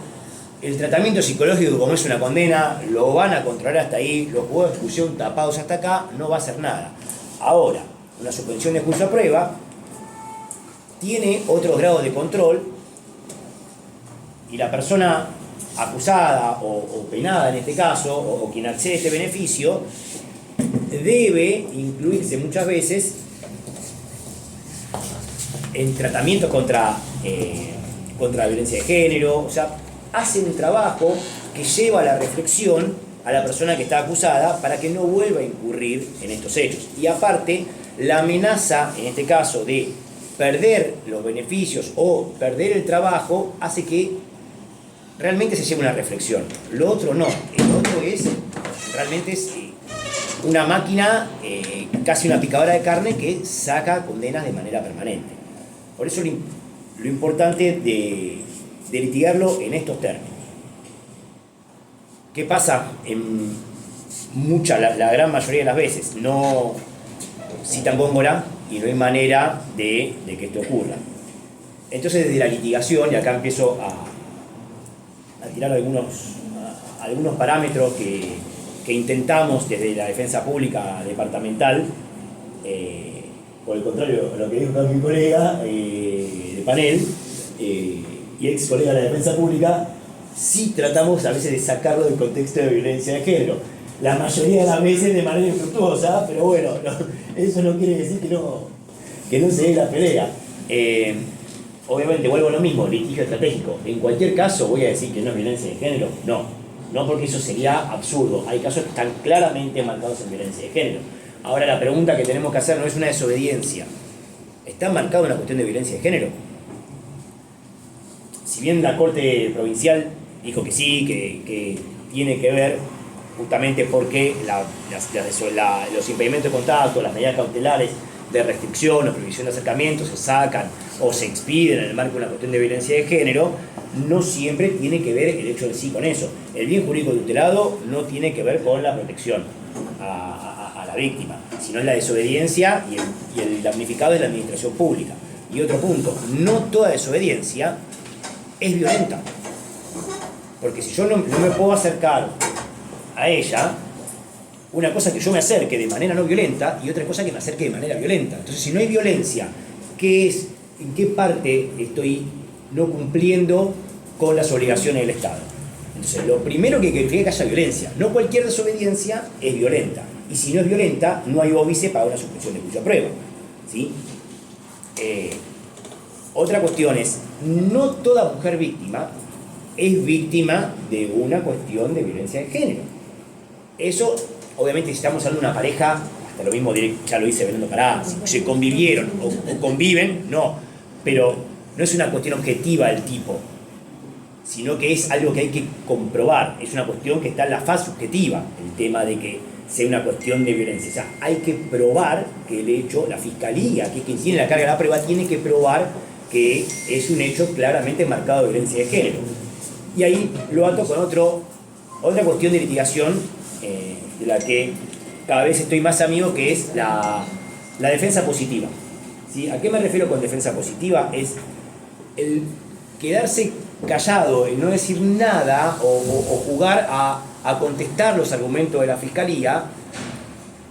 [SPEAKER 4] el tratamiento psicológico, como es una condena, lo van a controlar hasta ahí, los juegos de ejecución tapados hasta acá, no va a hacer nada. Ahora, una suspensión de juicio a prueba tiene otros grados de control y la persona acusada o penada en este caso, o quien accede a este beneficio, debe incluirse muchas veces en tratamientos contra la violencia de género. O sea, hace un trabajo que lleva a la reflexión a la persona que está acusada para que no vuelva a incurrir en estos hechos. Y aparte, la amenaza, en este caso, de perder los beneficios o perder el trabajo, hace que realmente se lleve una reflexión. Lo otro no. El otro realmente es una máquina, casi una picadora de carne que saca condenas de manera permanente. Por eso lo importante de litigarlo en estos términos. ¿Qué pasa? La gran mayoría de las veces no citan Góngora y no hay manera de que esto ocurra. Entonces, desde la litigación, y acá empiezo a tirar algunos parámetros que intentamos desde la defensa pública departamental, por el contrario a lo que dijo mi colega de panel y ex colega de la defensa pública, sí tratamos a veces de sacarlo del contexto de violencia de género. La mayoría de las veces de manera infructuosa, pero bueno, eso no quiere decir que no se dé la pelea. Obviamente, vuelvo a lo mismo, litigio estratégico. En cualquier caso, voy a decir que no es violencia de género, no porque eso sería absurdo. Hay casos que están claramente marcados en violencia de género. Ahora, la pregunta que tenemos que hacer no es una desobediencia. ¿Está marcado una cuestión de violencia de género? Si bien la Corte Provincial dijo que sí, que tiene que ver justamente porque los impedimentos de contacto, las medidas cautelares de restricción o prohibición de acercamiento se sacan o se expiden en el marco de una cuestión de violencia de género, no siempre tiene que ver el hecho en sí con eso. El bien jurídico tutelado no tiene que ver con la protección a la víctima, sino es la desobediencia y el damnificado es la administración pública. Y otro punto, no toda desobediencia es violenta, porque si yo no me puedo acercar a ella, una cosa es que yo me acerque de manera no violenta y otra cosa es que me acerque de manera violenta. Entonces, si no hay violencia, ¿en qué parte estoy no cumpliendo con las obligaciones del Estado? Entonces, lo primero que hay que verificar es que haya violencia. No cualquier desobediencia es violenta. Y si no es violenta, no hay óbice para una suspensión de juicio a prueba, ¿sí? Otra cuestión es, no toda mujer víctima es víctima de una cuestión de violencia de género. Eso, obviamente, si estamos hablando de una pareja, hasta lo mismo ya lo dice Belén Cará, si se convivieron o conviven, no. Pero no es una cuestión objetiva del tipo, sino que es algo que hay que comprobar. Es una cuestión que está en la fase subjetiva, el tema de que sea una cuestión de violencia. O sea, hay que probar que el hecho, la fiscalía, que quien tiene la carga de la prueba, tiene que probar que es un hecho claramente marcado de violencia de género. Y ahí lo ato con otra cuestión de litigación de la que cada vez estoy más amigo, que es la defensa positiva. ¿Sí? ¿A qué me refiero con defensa positiva? Es el quedarse callado, el no decir nada o jugar a contestar los argumentos de la fiscalía.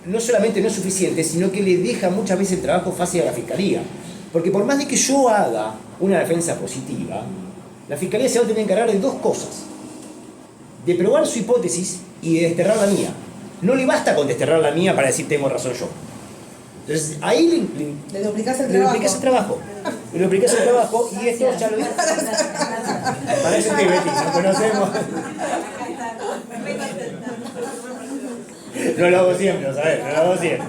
[SPEAKER 4] No solamente no es suficiente, sino que le deja muchas veces el trabajo fácil a la fiscalía. Porque por más de que yo haga una defensa positiva, la fiscalía se va a tener que encargar de dos cosas: de probar su hipótesis y de desterrar la mía. No le basta con desterrar la mía para decir tengo razón yo. Entonces ahí
[SPEAKER 2] le duplicás el
[SPEAKER 4] le
[SPEAKER 2] trabajo.
[SPEAKER 4] duplicás el trabajo. Le duplicás el trabajo y esto ya lo dije. Parece que Betty, nos conocemos. No lo hago siempre, ¿sabes? No lo hago siempre.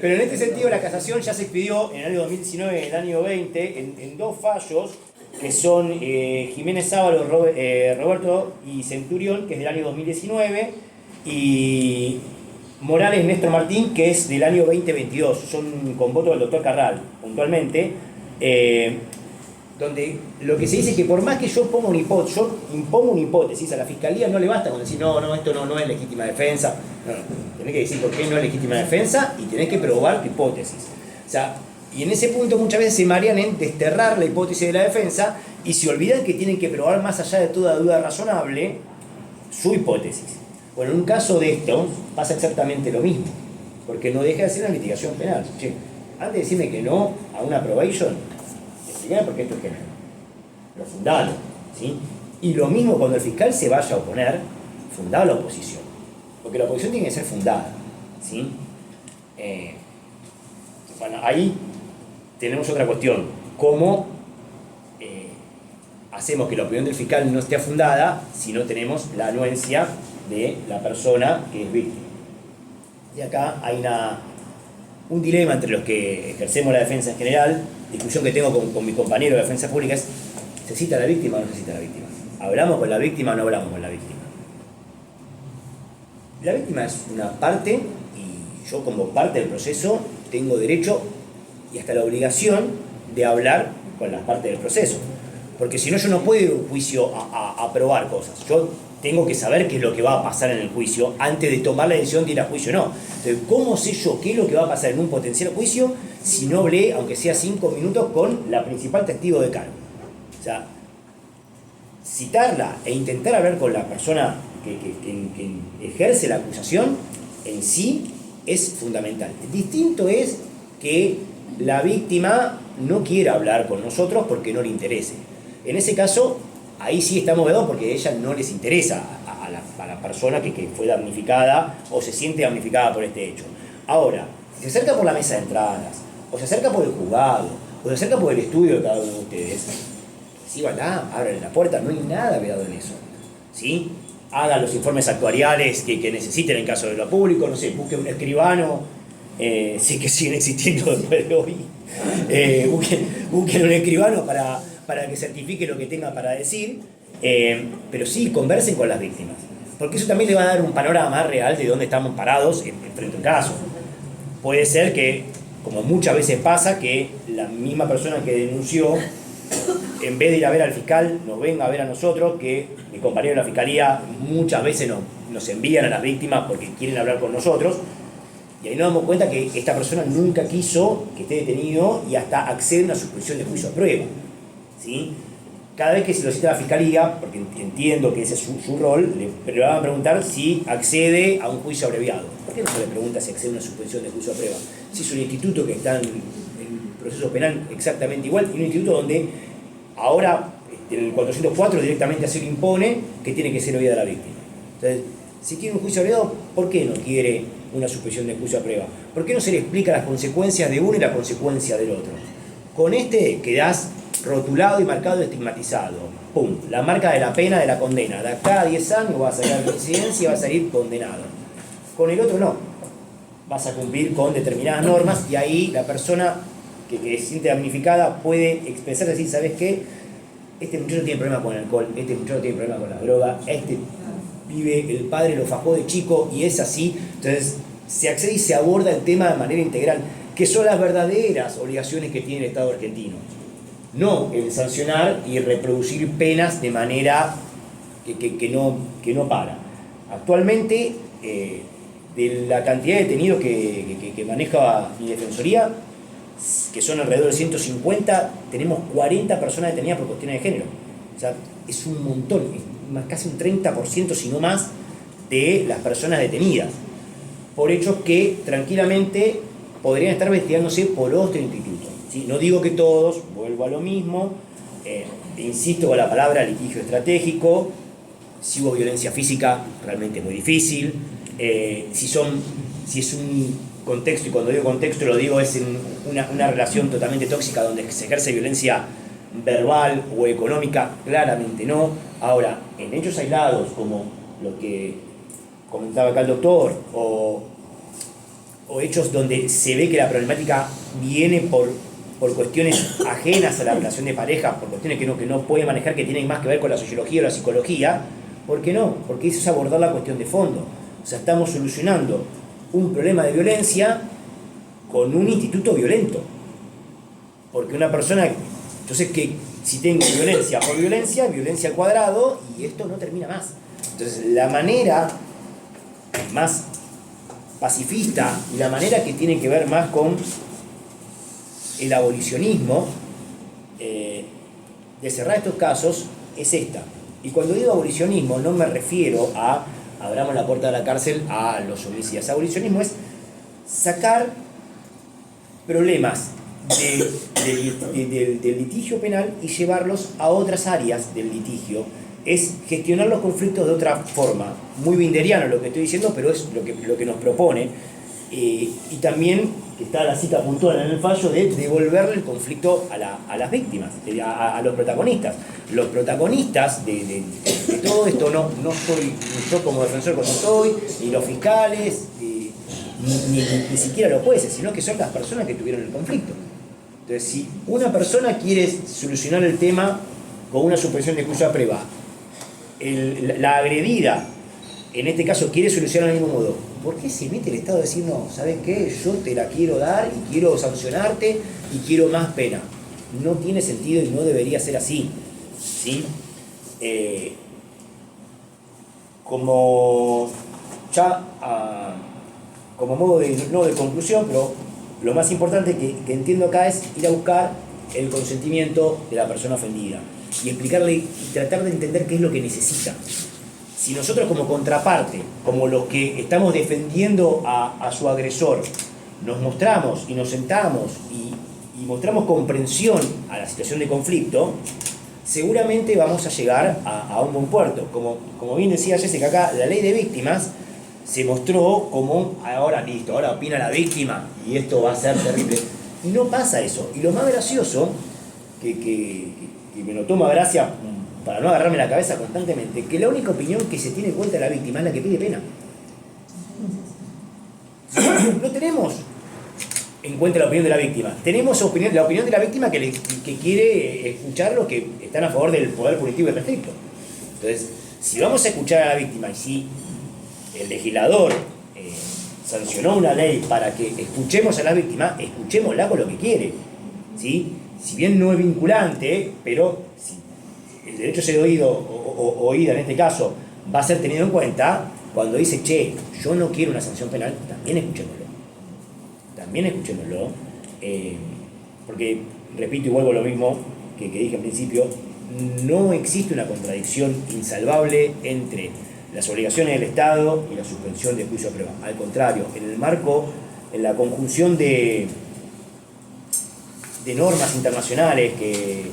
[SPEAKER 4] Pero en este sentido la casación ya se expidió en el año 2019 y en el año 20 en dos fallos que son Jiménez Sábalo, Roberto y Centurión, que es del año 2019, y Morales Néstor Martín, que es del año 2022. Son con voto del doctor Carral, puntualmente, donde lo que se dice es que por más que yo impongo una hipótesis, a la fiscalía no le basta con decir no, esto no es legítima defensa. No, tenés que decir por qué no es legítima defensa y tenés que probar tu hipótesis. O sea, y en ese punto muchas veces se marean en desterrar la hipótesis de la defensa y se olvidan que tienen que probar, más allá de toda duda razonable, su hipótesis. Bueno, en un caso de esto pasa exactamente lo mismo, porque no deja de ser una litigación penal. Che, antes de decirme que no a una probation, explícame por qué esto es género. Pero fundalo, ¿sí? Y lo mismo cuando el fiscal se vaya a oponer, fundar la oposición. Porque la oposición tiene que ser fundada, ¿sí? Bueno, ahí tenemos otra cuestión. ¿Cómo hacemos que la opinión del fiscal no esté fundada si no tenemos la anuencia de la persona que es víctima? Y acá hay un dilema entre los que ejercemos la defensa en general, discusión que tengo con mi compañero de defensa pública es: ¿se cita a la víctima o no se cita a la víctima? ¿Hablamos con la víctima o no hablamos con la víctima? La víctima es una parte y yo, como parte del proceso, tengo derecho y hasta la obligación de hablar con las partes del proceso, porque si no, yo no puedo ir a un juicio a probar cosas. Yo tengo que saber qué es lo que va a pasar en el juicio antes de tomar la decisión de ir a juicio o no. Entonces, ¿cómo sé yo qué es lo que va a pasar en un potencial juicio si no hablé, aunque sea 5 minutos, con la principal testigo de cargo? O sea, citarla e intentar hablar con la persona que ejerce la acusación en sí es fundamental. Distinto es que la víctima no quiera hablar con nosotros porque no le interese. En ese caso, ahí sí estamos vedados porque a ella no les interesa a la persona que fue damnificada o se siente damnificada por este hecho. Ahora, si se acerca por la mesa de entradas, o se acerca por el juzgado, o se acerca por el estudio de cada uno de ustedes, recíbanla, abran la puerta, no hay nada vedado en eso, ¿sí? Hagan los informes actuariales que necesiten en caso de lo público, no sé, busquen un escribano, sí que siguen existiendo después de hoy, busquen un escribano para que certifique lo que tenga para decir, pero sí, conversen con las víctimas, porque eso también le va a dar un panorama más real de dónde estamos parados frente a un caso. Puede ser que, como muchas veces pasa, que la misma persona que denunció, en vez de ir a ver al fiscal, nos venga a ver a nosotros, que mi compañero de la fiscalía muchas veces nos envían a las víctimas porque quieren hablar con nosotros, y ahí nos damos cuenta que esta persona nunca quiso que esté detenido y hasta accede a una suspensión de juicio a prueba, ¿sí? Cada vez que se lo cita a la fiscalía, porque entiendo que ese es su rol, le van a preguntar si accede a un juicio abreviado. ¿Por qué no se le pregunta si accede a una suspensión de juicio a prueba? Si es un instituto que está en proceso penal exactamente igual, y un instituto donde ahora el 404 directamente así lo impone, que tiene que ser oída la víctima. Entonces, si tiene un juicio abreviado, ¿por qué no quiere una suspensión de juicio a prueba? ¿Por qué no se le explica las consecuencias de uno y las consecuencias del otro? Con este quedás rotulado y marcado y estigmatizado. ¡Pum! La marca de la pena, de la condena. De acá a 10 años vas a sacar residencia y vas a salir condenado. Con el otro no. Vas a cumplir con determinadas normas y ahí la persona que se siente damnificada puede expresar, decir, ¿sabes qué? Este muchacho tiene problema con el alcohol, este muchacho tiene problema con la droga, este pibe, el padre lo fajó de chico y es así. Entonces se accede y se aborda el tema de manera integral, que son las verdaderas obligaciones que tiene el Estado argentino. No el sancionar y reproducir penas de manera que no para. Actualmente, de la cantidad de detenidos que maneja mi defensoría, que son alrededor de 150, tenemos 40 personas detenidas por cuestiones de género. O sea, es un montón, es casi un 30%, si no más, de las personas detenidas, por hechos que tranquilamente podrían estar investigándose por otro instituto. ¿Sí? No digo que todos, vuelvo a lo mismo, insisto con la palabra litigio estratégico. Si hubo violencia física, realmente es muy difícil. Si es un contexto, y cuando digo contexto lo digo es en una relación totalmente tóxica donde se ejerce violencia verbal o económica, claramente no. Ahora, en hechos aislados como lo que comentaba acá el doctor, o hechos donde se ve que la problemática viene por cuestiones ajenas a la relación de pareja, por cuestiones que no puede manejar, que tienen más que ver con la sociología o la psicología, ¿por qué no? Porque eso es abordar la cuestión de fondo. O sea, estamos solucionando un problema de violencia con un instituto violento. Porque una persona, entonces que si tengo violencia por violencia, violencia al cuadrado, y esto no termina más. Entonces la manera más pacifista y la manera que tiene que ver más con el abolicionismo de cerrar estos casos es esta. Y cuando digo abolicionismo no me refiero a abramos la puerta de la cárcel a los homicidas. Abolicionismo es sacar problemas del litigio penal y llevarlos a otras áreas del litigio. Es gestionar los conflictos de otra forma. Muy binderiano lo que estoy diciendo, pero es lo que nos propone. Y también está la cita puntual en el fallo de devolverle el conflicto a las víctimas, a los protagonistas. Los protagonistas de todo esto no soy yo como defensor cuando estoy, ni los fiscales, ni siquiera los jueces, sino que son las personas que tuvieron el conflicto. Entonces, si una persona quiere solucionar el tema con una suspensión de juicio a prueba, la agredida, en este caso, quiere solucionar del mismo modo, ¿por qué se mete el Estado a decir, no, ¿sabes qué? Yo te la quiero dar y quiero sancionarte y quiero más pena? No tiene sentido y no debería ser así, ¿sí? Como modo no de conclusión, pero lo más importante que entiendo acá es ir a buscar el consentimiento de la persona ofendida y explicarle y tratar de entender qué es lo que necesita. Si nosotros como contraparte, como los que estamos defendiendo a su agresor, nos mostramos y nos sentamos y mostramos comprensión a la situación de conflicto, seguramente vamos a llegar a un buen puerto. Como bien decía Jessica acá, la ley de víctimas se mostró como, ahora listo, ahora opina la víctima y esto va a ser terrible. Y no pasa eso. Y lo más gracioso, que me lo toma gracia para no agarrarme la cabeza constantemente, que la única opinión que se tiene en cuenta de la víctima es la que pide pena. No tenemos en cuenta la opinión de la víctima. Tenemos la opinión de la víctima que quiere escuchar los que están a favor del poder punitivo y restricto. Entonces, si vamos a escuchar a la víctima y si el legislador sancionó una ley para que escuchemos a la víctima, escuchémosla con lo que quiere, ¿sí? Si bien no es vinculante, pero si el derecho a ser oído o oída en este caso va a ser tenido en cuenta, cuando dice, che, yo no quiero una sanción penal, también escuchémoslo. También escuchémoslo, porque, repito y vuelvo a lo mismo que dije al principio, no existe una contradicción insalvable entre las obligaciones del Estado y la suspensión de juicio a prueba. Al contrario, en el marco, en la conjunción de normas internacionales que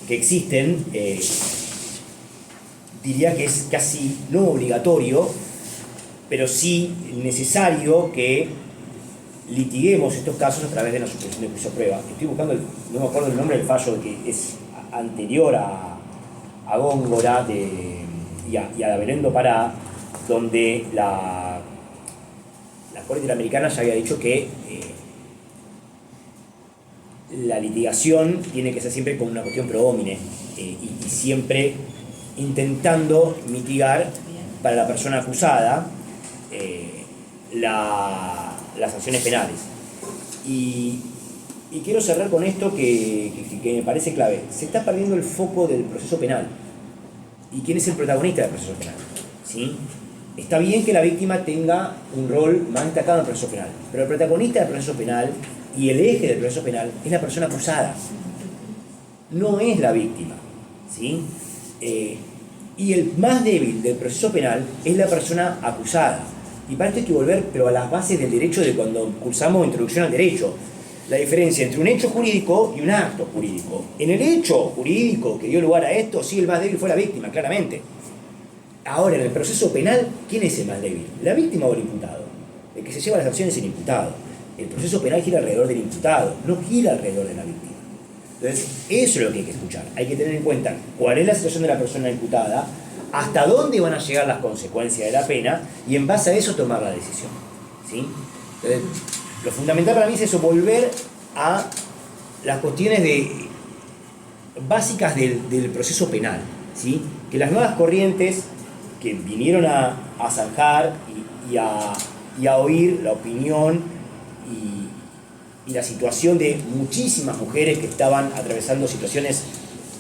[SPEAKER 4] existen, diría que es casi no obligatorio, pero sí necesario que litiguemos estos casos a través de la suspensión de juicio a prueba. Estoy buscando, no me acuerdo el nombre del fallo que es anterior a Góngora y a Belén do Pará, donde la Corte Interamericana ya había dicho que la litigación tiene que ser siempre con una cuestión pro homine y siempre intentando mitigar para la persona acusada las sanciones penales. Y quiero cerrar con esto que me parece clave. Se está perdiendo el foco del proceso penal. ¿Y quién es el protagonista del proceso penal? ¿Sí? Está bien que la víctima tenga un rol más destacado en el proceso penal, pero el protagonista del proceso penal y el eje del proceso penal es la persona acusada, no es la víctima, ¿sí? Y el más débil del proceso penal es la persona acusada. Y para esto hay que volver, pero a las bases del derecho de cuando cursamos introducción al derecho. La diferencia entre un hecho jurídico y un acto jurídico. En el hecho jurídico que dio lugar a esto, sí, el más débil fue la víctima, claramente. Ahora, en el proceso penal, ¿quién es el más débil? ¿La víctima o el imputado? El que se lleva las acciones es el imputado. El proceso penal gira alrededor del imputado, no gira alrededor de la víctima. Entonces, eso es lo que hay que escuchar. Hay que tener en cuenta cuál es la situación de la persona imputada, hasta dónde van a llegar las consecuencias de la pena, y en base a eso tomar la decisión, ¿sí? Entonces, lo fundamental para mí es eso, volver a las cuestiones básicas del proceso penal, ¿sí? Que las nuevas corrientes que vinieron a zanjar y a oír la opinión y la situación de muchísimas mujeres que estaban atravesando situaciones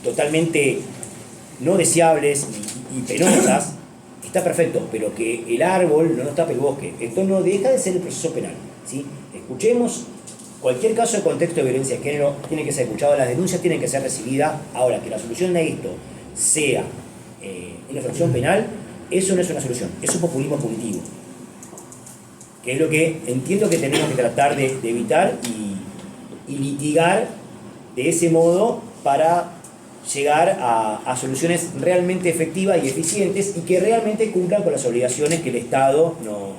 [SPEAKER 4] totalmente no deseables y penosas, está perfecto, pero que el árbol no nos tape el bosque. Esto no deja de ser el proceso penal, ¿sí? Escuchemos, cualquier caso de contexto de violencia de género tiene que ser escuchado, las denuncias tienen que ser recibidas. Ahora, que la solución de esto sea una sanción penal, eso no es una solución, eso es populismo punitivo, que es lo que entiendo que tenemos que tratar de evitar y litigar de ese modo para llegar a soluciones realmente efectivas y eficientes y que realmente cumplan con las obligaciones que el Estado nos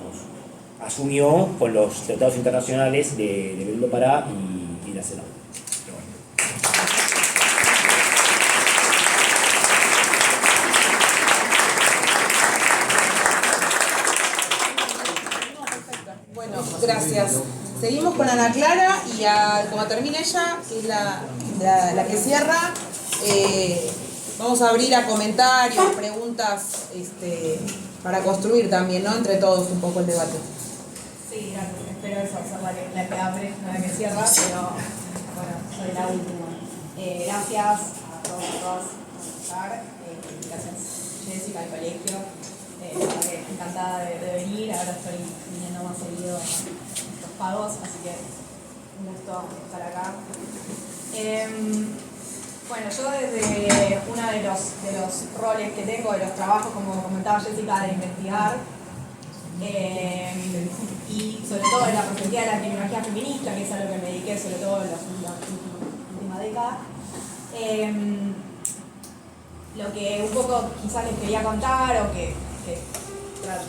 [SPEAKER 4] asumió con los tratados internacionales de Belén do Pará y la CEDAW.
[SPEAKER 2] Bueno, gracias. Seguimos con Ana Clara y como termine ella, que es la que cierra, vamos a abrir a comentarios, preguntas, para construir también, ¿no? Entre todos un poco el debate.
[SPEAKER 5] Sí, gracias. Espero eso, ser la que abre, la que cierra, pero bueno, soy la última. Gracias a todos y a todas por estar. Gracias Jessica, al colegio. Encantada de venir. Ahora estoy viniendo más seguido a estos pagos, así que un gusto estar acá. Bueno, yo desde uno de los roles que tengo, de los trabajos, como comentaba Jessica, de investigar, y sobre todo en la perspectiva de la criminología feminista, que es a lo que me dediqué sobre todo en la última década, lo que un poco quizás les quería contar o que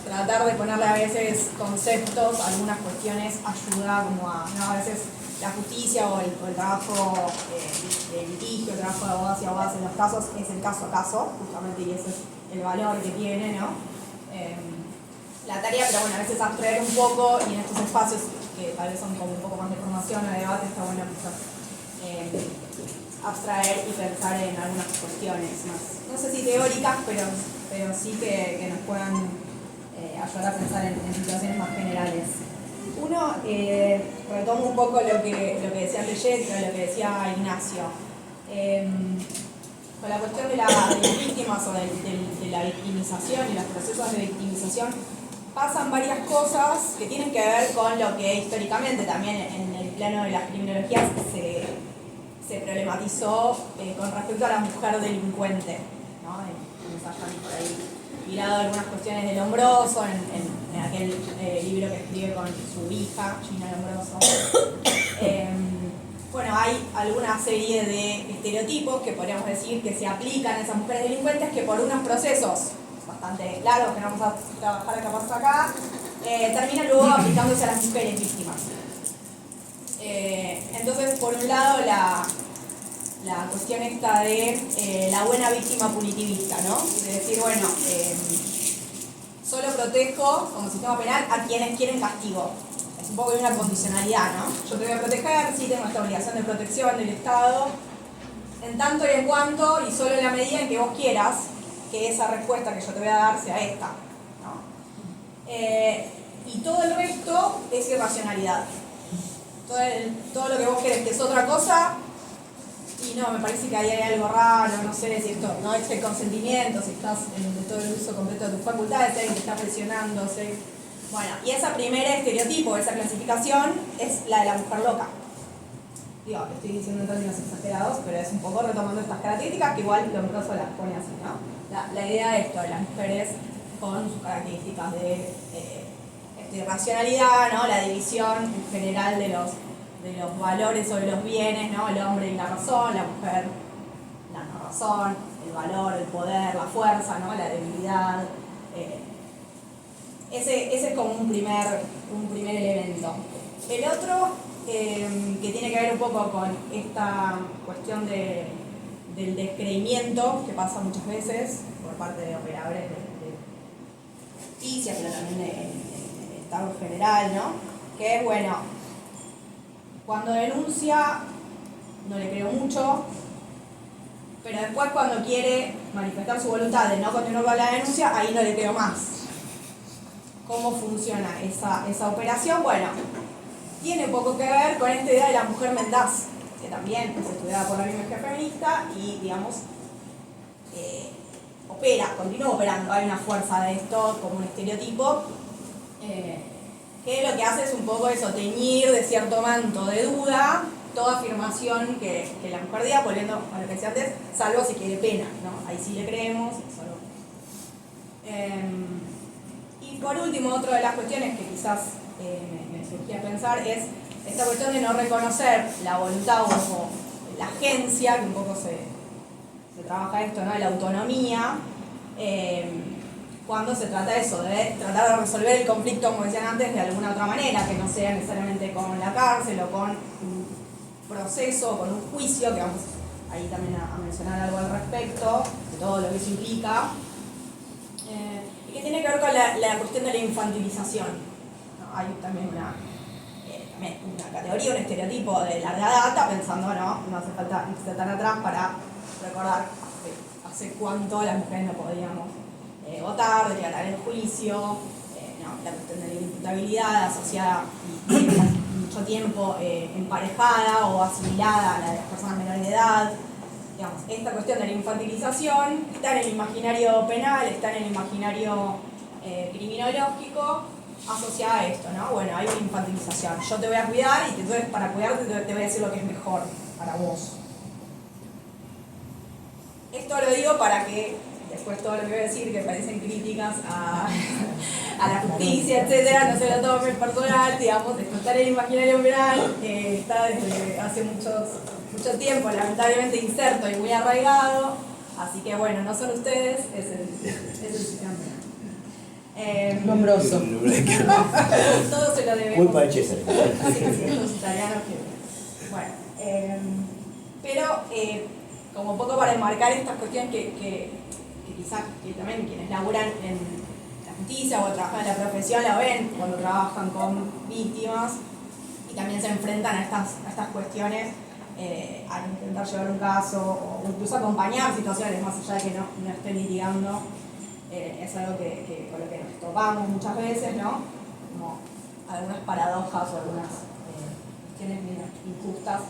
[SPEAKER 5] tratar de ponerle a veces conceptos, algunas cuestiones ayuda como a, ¿no? A veces la justicia o el trabajo de litigio, el trabajo de abogados y abogadas en los casos es el caso a caso, justamente, y ese es el valor que tiene, ¿no? La tarea, pero bueno, a veces abstraer un poco y en estos espacios que tal vez son como un poco más de formación o de debate, está bueno quizás abstraer y pensar en algunas cuestiones más, no sé si teóricas, pero sí que nos puedan ayudar a pensar en situaciones más generales. Uno, retomo un poco lo que decía Jessica, lo que decía Ignacio. Con la cuestión de las víctimas o de la victimización y los procesos de victimización, pasan varias cosas que tienen que ver con lo que históricamente también en el plano de las criminologías se problematizó con respecto a la mujer delincuente, ¿no? Nos hayan por ahí mirado algunas cuestiones de Lombroso en aquel libro que escribe con su hija, Gina Lombroso. Bueno, hay alguna serie de estereotipos que podríamos decir que se aplican a esas mujeres delincuentes que por unos procesos bastante largos que no vamos a trabajar acá, terminan luego aplicándose a las mujeres víctimas. Entonces, por un lado, la cuestión esta de la buena víctima punitivista, ¿no? De decir, bueno, solo protejo como sistema penal a quienes quieren castigo. Es un poco de una condicionalidad, ¿no? Yo te voy a proteger, sí tengo esta obligación de protección del Estado, en tanto y en cuanto, y solo en la medida en que vos quieras que esa respuesta que yo te voy a dar sea esta, ¿no? Y todo el resto es irracionalidad. Todo lo que vos querés que es otra cosa, y no, me parece que ahí hay algo raro, no sé si esto no es el consentimiento, si estás en todo el uso completo de tus facultades, si alguien te está presionando, ¿sí? Bueno, y esa primera estereotipo, esa clasificación, es la de la mujer loca. Digo, lo estoy diciendo en términos exagerados, pero es un poco retomando estas características que igual Lombroso las pone así, ¿no? La idea de esto, de las mujeres con sus características de racionalidad, ¿no? La división en general de los valores sobre los bienes, ¿no? El hombre y la razón, la mujer la no razón, el valor, el poder, la fuerza, ¿no? La debilidad. Ese es como un primer elemento. El otro, que tiene que ver un poco con esta cuestión del descreimiento que pasa muchas veces por parte de operadores de justicia, pero también del Estado en general, ¿no? Que es, bueno, cuando denuncia no le creo mucho, pero después cuando quiere manifestar su voluntad de no continuar con la denuncia, ahí no le creo más. ¿Cómo funciona esa operación? Bueno, tiene poco que ver con esta idea de la mujer mendaz, que también es estudiada por la misma feminista y, digamos, continúa operando. Hay una fuerza de esto como un estereotipo que lo que hace es un poco eso, teñir de cierto manto de duda toda afirmación que la mujer diga, volviendo a lo que decía antes, salvo si quiere pena, ¿no? Ahí sí le creemos, solo. Y por último, otra de las cuestiones que quizás me surgía pensar es esta cuestión de no reconocer la voluntad o la agencia, que un poco se trabaja esto, ¿no? La autonomía, cuando se trata de eso, de tratar de resolver el conflicto, como decían antes, de alguna otra manera, que no sea necesariamente con la cárcel o con un proceso o con un juicio, que vamos ahí también a mencionar algo al respecto, de todo lo que eso implica. Y que tiene que ver con la cuestión de la infantilización, ¿no? Hay también una categoría, un estereotipo de larga data, pensando, no hace falta irse tan atrás para recordar hace cuánto las mujeres no podíamos votar, declarar el juicio, la cuestión de la imputabilidad asociada mucho tiempo emparejada o asimilada a la de las personas menores de edad. Digamos, esta cuestión de la infantilización está en el imaginario penal, está en el imaginario criminológico, asociada a esto, ¿no? Bueno, hay una infantilización. Yo te voy a cuidar y entonces para cuidarte te voy a decir lo que es mejor para vos. Esto lo digo para que después todo lo que voy a decir, que parecen críticas a la justicia, etcétera, no se lo tomen personal, digamos, esto está en el imaginario penal, está desde hace mucho tiempo, lamentablemente inserto y muy arraigado, Así que bueno, no son ustedes, es el sistema penal.
[SPEAKER 2] Nombroso.
[SPEAKER 5] Todo se lo debemos.
[SPEAKER 4] Culpa de César.
[SPEAKER 5] Los italianos que... Bueno, pero como un poco para enmarcar estas cuestiones que quizás que también quienes laburan en la justicia o trabajan en la profesión la ven cuando trabajan con víctimas y también se enfrentan a estas cuestiones al intentar llevar un caso o incluso acompañar situaciones más allá de que no estén litigando. Es algo que con lo que nos topamos muchas veces, ¿no? Como algunas paradojas o algunas cuestiones medio injustas.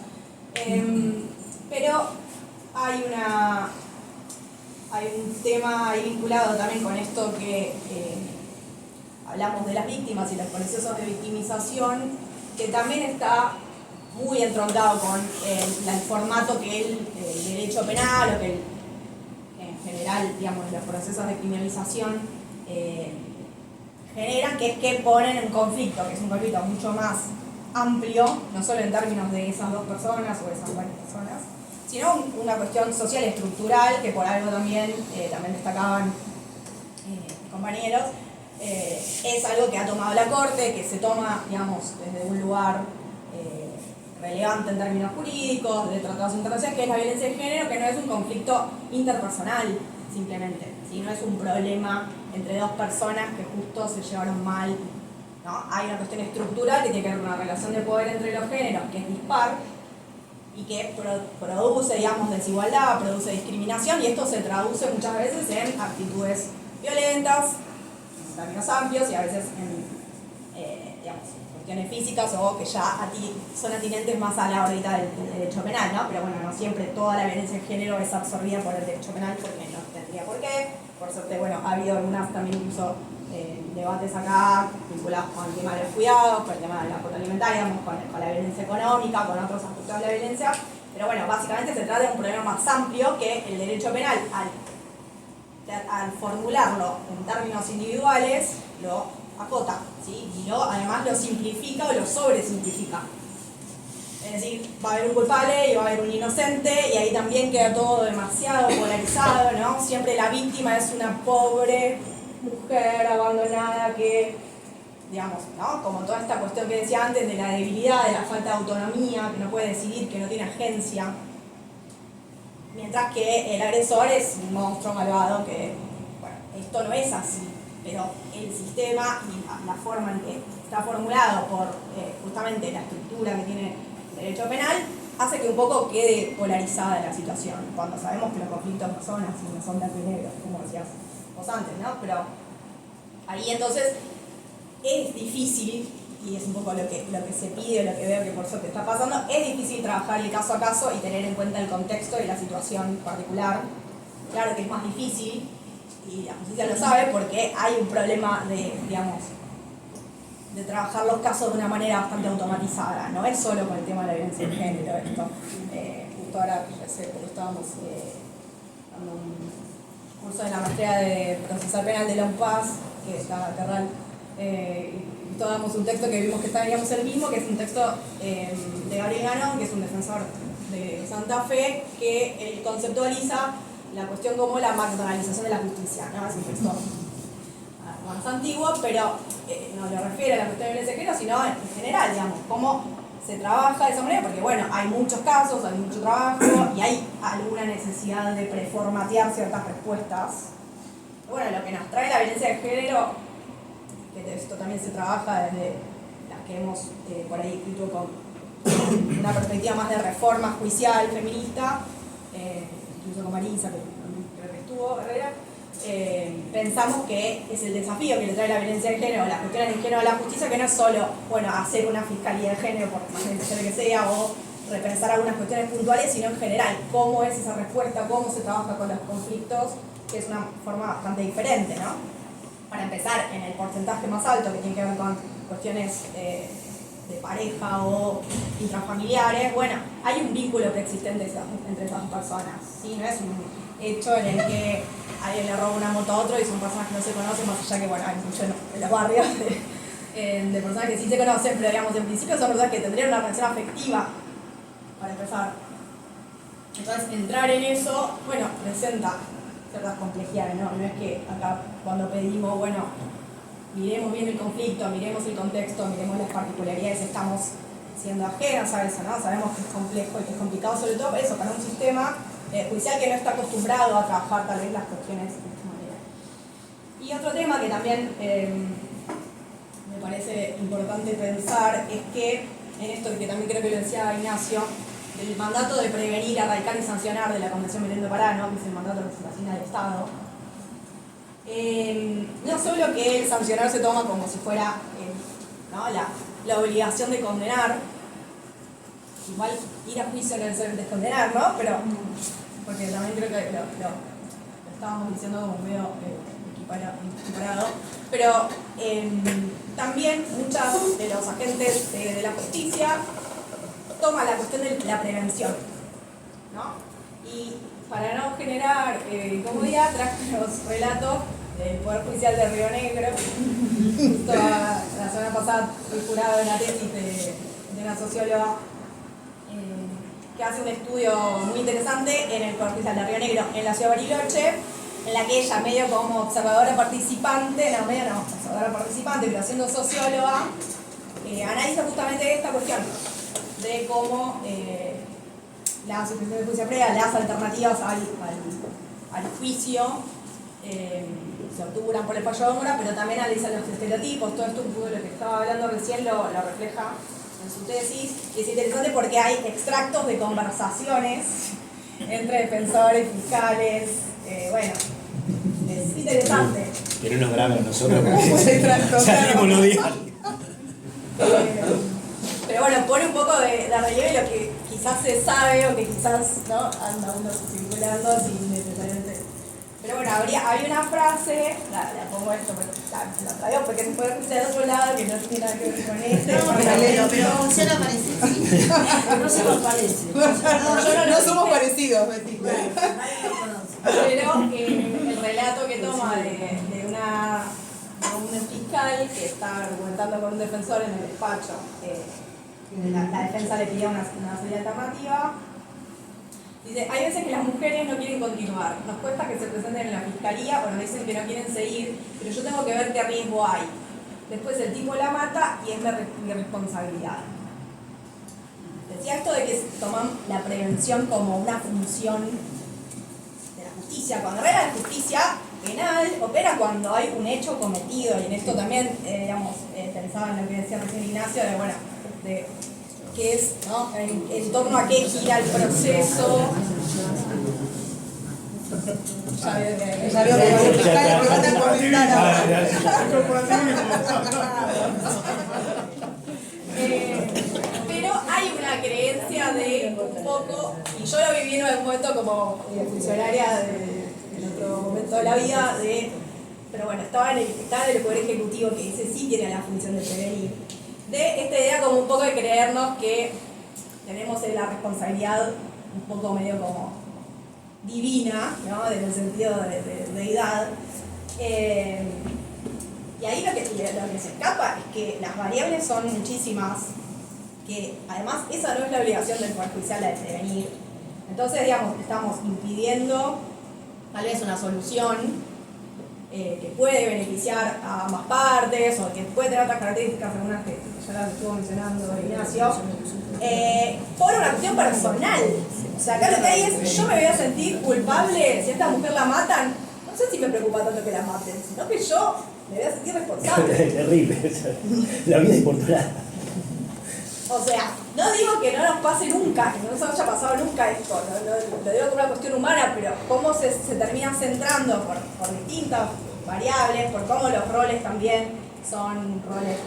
[SPEAKER 5] Pero hay un tema ahí vinculado también con esto que hablamos de las víctimas y los procesos de victimización, que también está muy entroncado con el formato que el derecho penal o que en general, digamos, los procesos de criminalización generan, que es que ponen en conflicto, que es un conflicto mucho más amplio, no solo en términos de esas dos personas o esas varias personas, sino una cuestión social estructural, que por algo también destacaban compañeros, es algo que ha tomado la Corte, que se toma, digamos, desde un lugar relevante en términos jurídicos, de tratados internacionales, que es la violencia de género, que no es un conflicto interpersonal, simplemente, sino es un problema entre dos personas que justo se llevaron mal, ¿no? Hay una cuestión estructural que tiene que ver con una relación de poder entre los géneros, que es dispar, y que produce, digamos, desigualdad, produce discriminación, y esto se traduce muchas veces en actitudes violentas, en términos amplios, y a veces en, digamos, cuestiones físicas o que ya son atinentes más a la órbita del derecho penal, ¿no? Pero bueno, no siempre toda la violencia de género es absorbida por el derecho penal, porque no tendría por qué. Por suerte, bueno, ha habido algunas también incluso debates acá vinculados con el tema de los cuidados, con el tema de la cuota alimentaria, con la violencia económica, con otros aspectos de la violencia, pero bueno, básicamente se trata de un problema más amplio que el derecho penal, al formularlo en términos individuales, lo acota, ¿sí? Y además lo simplifica o lo sobresimplifica. Es decir, va a haber un culpable y va a haber un inocente, y ahí también queda todo demasiado polarizado, ¿no? Siempre la víctima es una pobre mujer abandonada que, digamos, ¿no? Como toda esta cuestión que decía antes de la debilidad, de la falta de autonomía, que no puede decidir, que no tiene agencia. Mientras que el agresor es un monstruo malvado que, bueno, esto no es así, pero el sistema y la forma en que está formulado por justamente la estructura que tiene el derecho penal hace que un poco quede polarizada la situación, cuando sabemos que los conflictos no son así, no son blanco y negro, como decías vos antes, ¿no? Pero ahí entonces es difícil, y es un poco lo que se pide, lo que veo que por suerte está pasando, es difícil trabajar el caso a caso y tener en cuenta el contexto y la situación particular. Claro que es más difícil, y la justicia lo sabe, porque hay un problema de trabajar los casos de una manera bastante automatizada. No es solo con el tema de la violencia de género esto. Justo ahora, porque estábamos dando un curso de la maestría de procesal penal de la UPAS, que está Terral, y damos un texto que vimos que estábamos el mismo, que es un texto de Gabriel Ganón, que es un defensor de Santa Fe, que conceptualiza la cuestión como la McDonaldización de la justicia, ¿no? Es un texto más antiguo, pero no le refiere a la cuestión de violencia de género, sino en general, digamos, cómo se trabaja de esa manera, porque bueno, hay muchos casos, hay mucho trabajo y hay alguna necesidad de preformatear ciertas respuestas. Bueno, lo que nos trae la violencia de género, que esto también se trabaja desde las que hemos por ahí escrito con una perspectiva más de reforma judicial feminista, incluso con Marisa, que creo que estuvo, Herrera, pensamos que es el desafío que le trae la violencia de género, las cuestiones de género a la justicia, que no es solo, bueno, hacer una fiscalía de género, por más necesario que sea, o repensar algunas cuestiones puntuales, sino en general, cómo es esa respuesta, cómo se trabaja con los conflictos, que es una forma bastante diferente, ¿no? Para empezar, en el porcentaje más alto, que tiene que ver con cuestiones de pareja o intrafamiliares, bueno, hay un vínculo preexistente entre esas personas, ¿sí? No es un hecho en el que alguien le roba una moto a otro y son personas que no se conocen, más allá que, bueno, hay mucho en los barrios de personas que sí se conocen, pero digamos, en principio son personas que tendrían una relación afectiva, para empezar. Entonces, entrar en eso, bueno, presenta ciertas complejidades, ¿no? No es que acá cuando pedimos, bueno, miremos bien el conflicto, miremos el contexto, miremos las particularidades, estamos siendo ajenas a eso, ¿no? Sabemos que es complejo y que es complicado, sobre todo eso, para un sistema judicial que no está acostumbrado a trabajar tal vez las cuestiones de esta manera. Y otro tema que también me parece importante pensar es que, en esto que también creo que lo decía Ignacio, el mandato de prevenir, erradicar y sancionar de la Convención Belén Pará, ¿no? Que es el mandato que se asigna del Estado. No solo que el sancionar se toma como si fuera ¿no? la obligación de condenar, igual ir a juicio no es descondenar, ¿no? Pero, porque también creo que lo estábamos diciendo como medio equiparado, pero también muchos de los agentes de la justicia toman la cuestión de la prevención, ¿no? Y para no generar incomodidad, traje los relatos del Poder Judicial de Río Negro. Justo la semana pasada fui jurado de una tesis de una socióloga que hace un estudio muy interesante en el Poder Judicial de Río Negro, en la ciudad de Bariloche, en la que ella, medio como observadora participante, observadora participante, pero siendo socióloga, analiza justamente esta cuestión de cómo la suspensión de justicia previa, las alternativas al juicio, se obturan por el fallo de obra, pero también analiza los estereotipos. Todo esto, un poco de lo que estaba hablando recién, lo refleja en su tesis, y es interesante porque hay extractos de conversaciones entre defensores, fiscales, bueno, es interesante.
[SPEAKER 4] Que no nos graben nosotros.
[SPEAKER 2] Extractos,
[SPEAKER 4] Salimos los días.
[SPEAKER 5] Pero bueno, pone un poco de relieve lo que quizás se sabe o que quizás ¿no? anda uno circulando sin necesariamente. Pero bueno, había una frase, la pongo esto, la traigo porque se puede escuchar de otro lado que no tiene nada que ver con este.
[SPEAKER 6] No, pero funciona parecido. Sí. No se nos parece.
[SPEAKER 2] No somos parecidos, Betty.
[SPEAKER 6] Nadie lo conoce.
[SPEAKER 5] Pero el relato que toma de un fiscal que está argumentando con un defensor en el despacho, la defensa le pidió una salida alternativa. Dice, hay veces que las mujeres no quieren continuar, nos cuesta que se presenten en la fiscalía o nos dicen que no quieren seguir, pero yo tengo que ver qué riesgo hay. Después el tipo la mata y es mi responsabilidad. Decía esto de que toman la prevención como una función de la justicia, cuando en realidad la justicia penal opera cuando hay un hecho cometido, y en esto también, pensaba en lo que decía recién Ignacio, de bueno, de que es, ¿no? En torno a qué gira el proceso.
[SPEAKER 2] Ya veo que los fiscales preguntan por ventana.
[SPEAKER 5] Pero hay una creencia de un poco, y yo lo viví en algún momento como funcionaria en otro momento de la vida, pero bueno, estaba en el Poder Ejecutivo, que ese sí tiene la función de prevenir, de esta idea como un poco de creernos que tenemos la responsabilidad un poco medio como divina, ¿no? En el sentido de deidad. Y ahí lo que se escapa es que las variables son muchísimas, que además esa no es la obligación del Poder Judicial, la de prevenir. Entonces, digamos, estamos impidiendo tal vez una solución que puede beneficiar a ambas partes o que puede tener otras características, algunas que ya las estuvo mencionando Ignacio, por una cuestión personal. O sea, acá lo que hay es, yo me voy a sentir culpable si a esta mujer la matan. No sé si me preocupa tanto que la maten, sino que yo me voy a sentir responsable.
[SPEAKER 4] Es terrible, la vida es portugal.
[SPEAKER 5] O sea, no digo que no nos pase nunca, que no nos haya pasado nunca esto, lo digo como una cuestión humana, pero cómo se termina centrando por distintas variables, por cómo los roles también son roles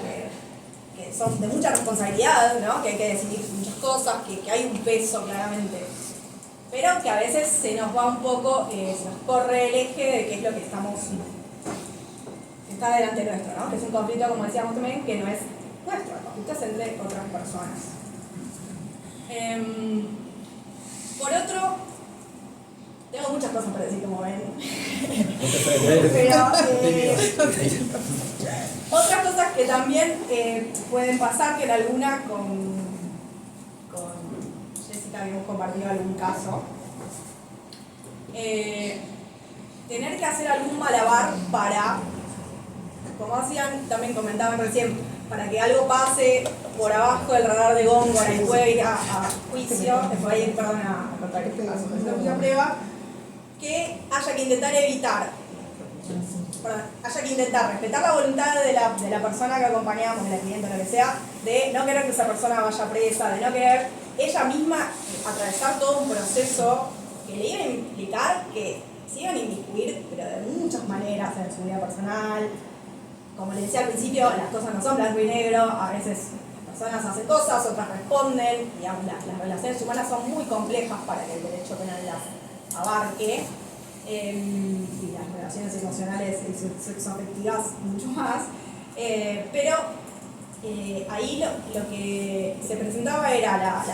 [SPEAKER 5] que son de mucha responsabilidad, ¿no? Que hay que decidir muchas cosas, que hay un peso claramente, pero que a veces se nos va un poco, se nos corre el eje de qué es lo que está delante nuestro, ¿no? Que es un conflicto, como decíamos también, que no es nuestro, el conflicto es entre otras personas. Por otro, tengo muchas cosas para decir, como ven. Pero otras cosas que también pueden pasar, que en alguna con Jessica habíamos compartido algún caso, tener que hacer algún malabar para, como hacían, también comentaban recién, para que algo pase por abajo del radar de Góngora y pueda ir a juicio, después ir, perdón, a juicio a prueba, que haya que intentar evitar, haya que intentar respetar la voluntad de la persona que acompañamos, de la cliente o lo que sea, de no querer que esa persona vaya presa, de no querer ella misma atravesar todo un proceso que le iba a implicar que se iban a inmiscuir, pero de muchas maneras, en su vida personal. Como les decía al principio, las cosas no son blanco y negro, a veces las personas hacen cosas, otras responden, digamos, las relaciones humanas son muy complejas para que el derecho penal las abarque, y las relaciones emocionales y sexoafectivas mucho más, pero ahí lo que se presentaba era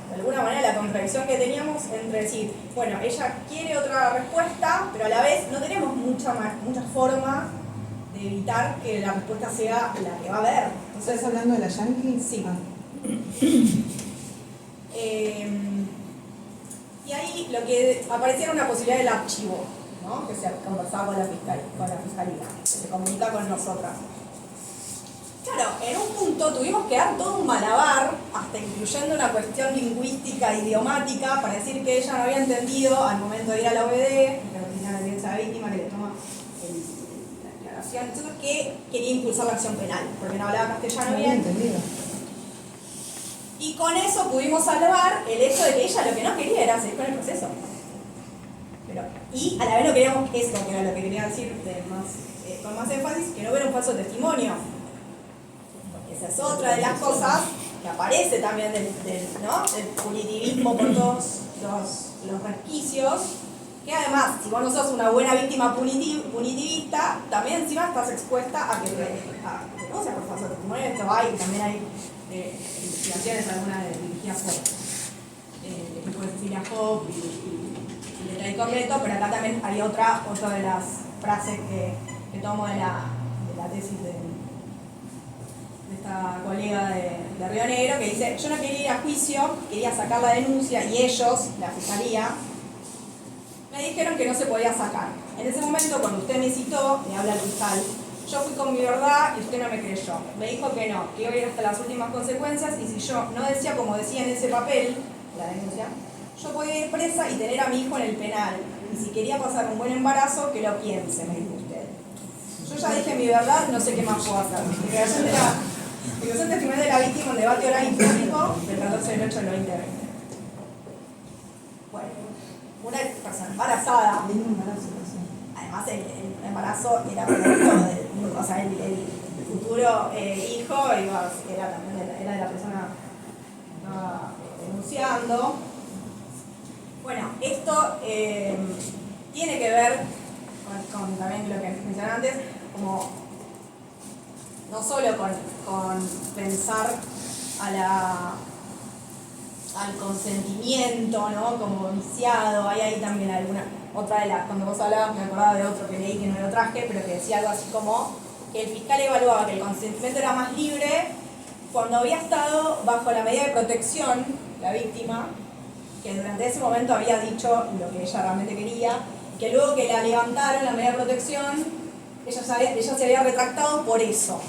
[SPEAKER 5] de alguna manera la contradicción que teníamos entre decir, bueno, ella quiere otra respuesta, pero a la vez no tenemos mucha forma de evitar que la respuesta sea la que va a haber.
[SPEAKER 2] ¿Estás hablando de la Yankee?
[SPEAKER 5] Sí. Y ahí lo que aparecía era una posibilidad del archivo, ¿no? Que se conversaba con la fiscalía, que se comunica con nosotras. Claro, en un punto tuvimos que dar todo un malabar, hasta incluyendo una cuestión lingüística, idiomática, para decir que ella no había entendido al momento de ir a la OBD, la Oficina de Defensa de la Víctima, que le toma la declaración, entonces que quería impulsar la acción penal, porque no hablaba castellano bien.
[SPEAKER 2] Entendido.
[SPEAKER 5] Y con eso pudimos salvar el hecho de que ella lo que no quería era seguir con el proceso. Y a la vez no queríamos eso, que era lo que quería decir con más énfasis, que no hubiera un falso testimonio. Porque esa es otra de las cosas que aparece también del punitivismo por todos los resquicios, que además, si vos no sos una buena víctima punitivista, también encima estás expuesta a que denuncias por falso testimonio. Esto hay, también hay investigaciones, algunas dirigidas por el equipo de Cecilia Hopp y de Correto, pero acá también hay otra de las frases que tomo de la tesis de esta colega de Río Negro, que dice: yo no quería ir a juicio, quería sacar la denuncia, y ellos, la fiscalía, me dijeron que no se podía sacar. En ese momento, cuando usted me citó, me habla el fiscal, yo fui con mi verdad y usted no me creyó. Me dijo que no, que iba a ir hasta las últimas consecuencias, y si yo no decía como decía en ese papel, la denuncia, yo podía ir presa y tener a mi hijo en el penal. Y si quería pasar un buen embarazo, que lo piense, me dijo usted. Yo ya dije mi verdad, no sé qué más puedo hacer. Declaración testimonial de la víctima en debate oral y público del 14 del 8 del 2020. Bueno, una persona embarazada. Además, el embarazo era el futuro hijo era de la persona que estaba denunciando. Bueno, esto tiene que ver con también lo que mencioné antes, como no solo con pensar al consentimiento, ¿no? Como viciado. Hay ahí también otra de las, cuando vos hablabas me acordaba de otro que leí que no lo traje, pero que decía algo así como que el fiscal evaluaba que el consentimiento era más libre cuando había estado bajo la medida de protección, la víctima, que durante ese momento había dicho lo que ella realmente quería, y que luego que la levantaron la medida de protección, ella se había retractado por eso.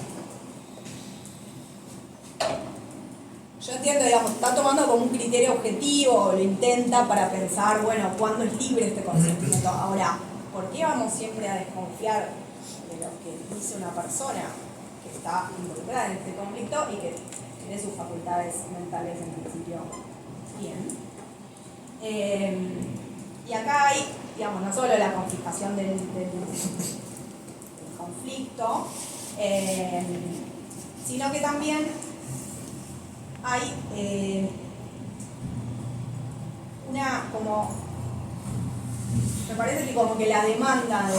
[SPEAKER 5] Yo entiendo, digamos, está tomando como un criterio objetivo, o lo intenta para pensar, bueno, ¿cuándo es libre este consentimiento? Ahora, ¿por qué vamos siempre a desconfiar de lo que dice una persona que está involucrada en este conflicto y que tiene sus facultades mentales en principio bien? Y acá hay, digamos, no solo la confiscación del conflicto, sino que también hay me parece que como que la demanda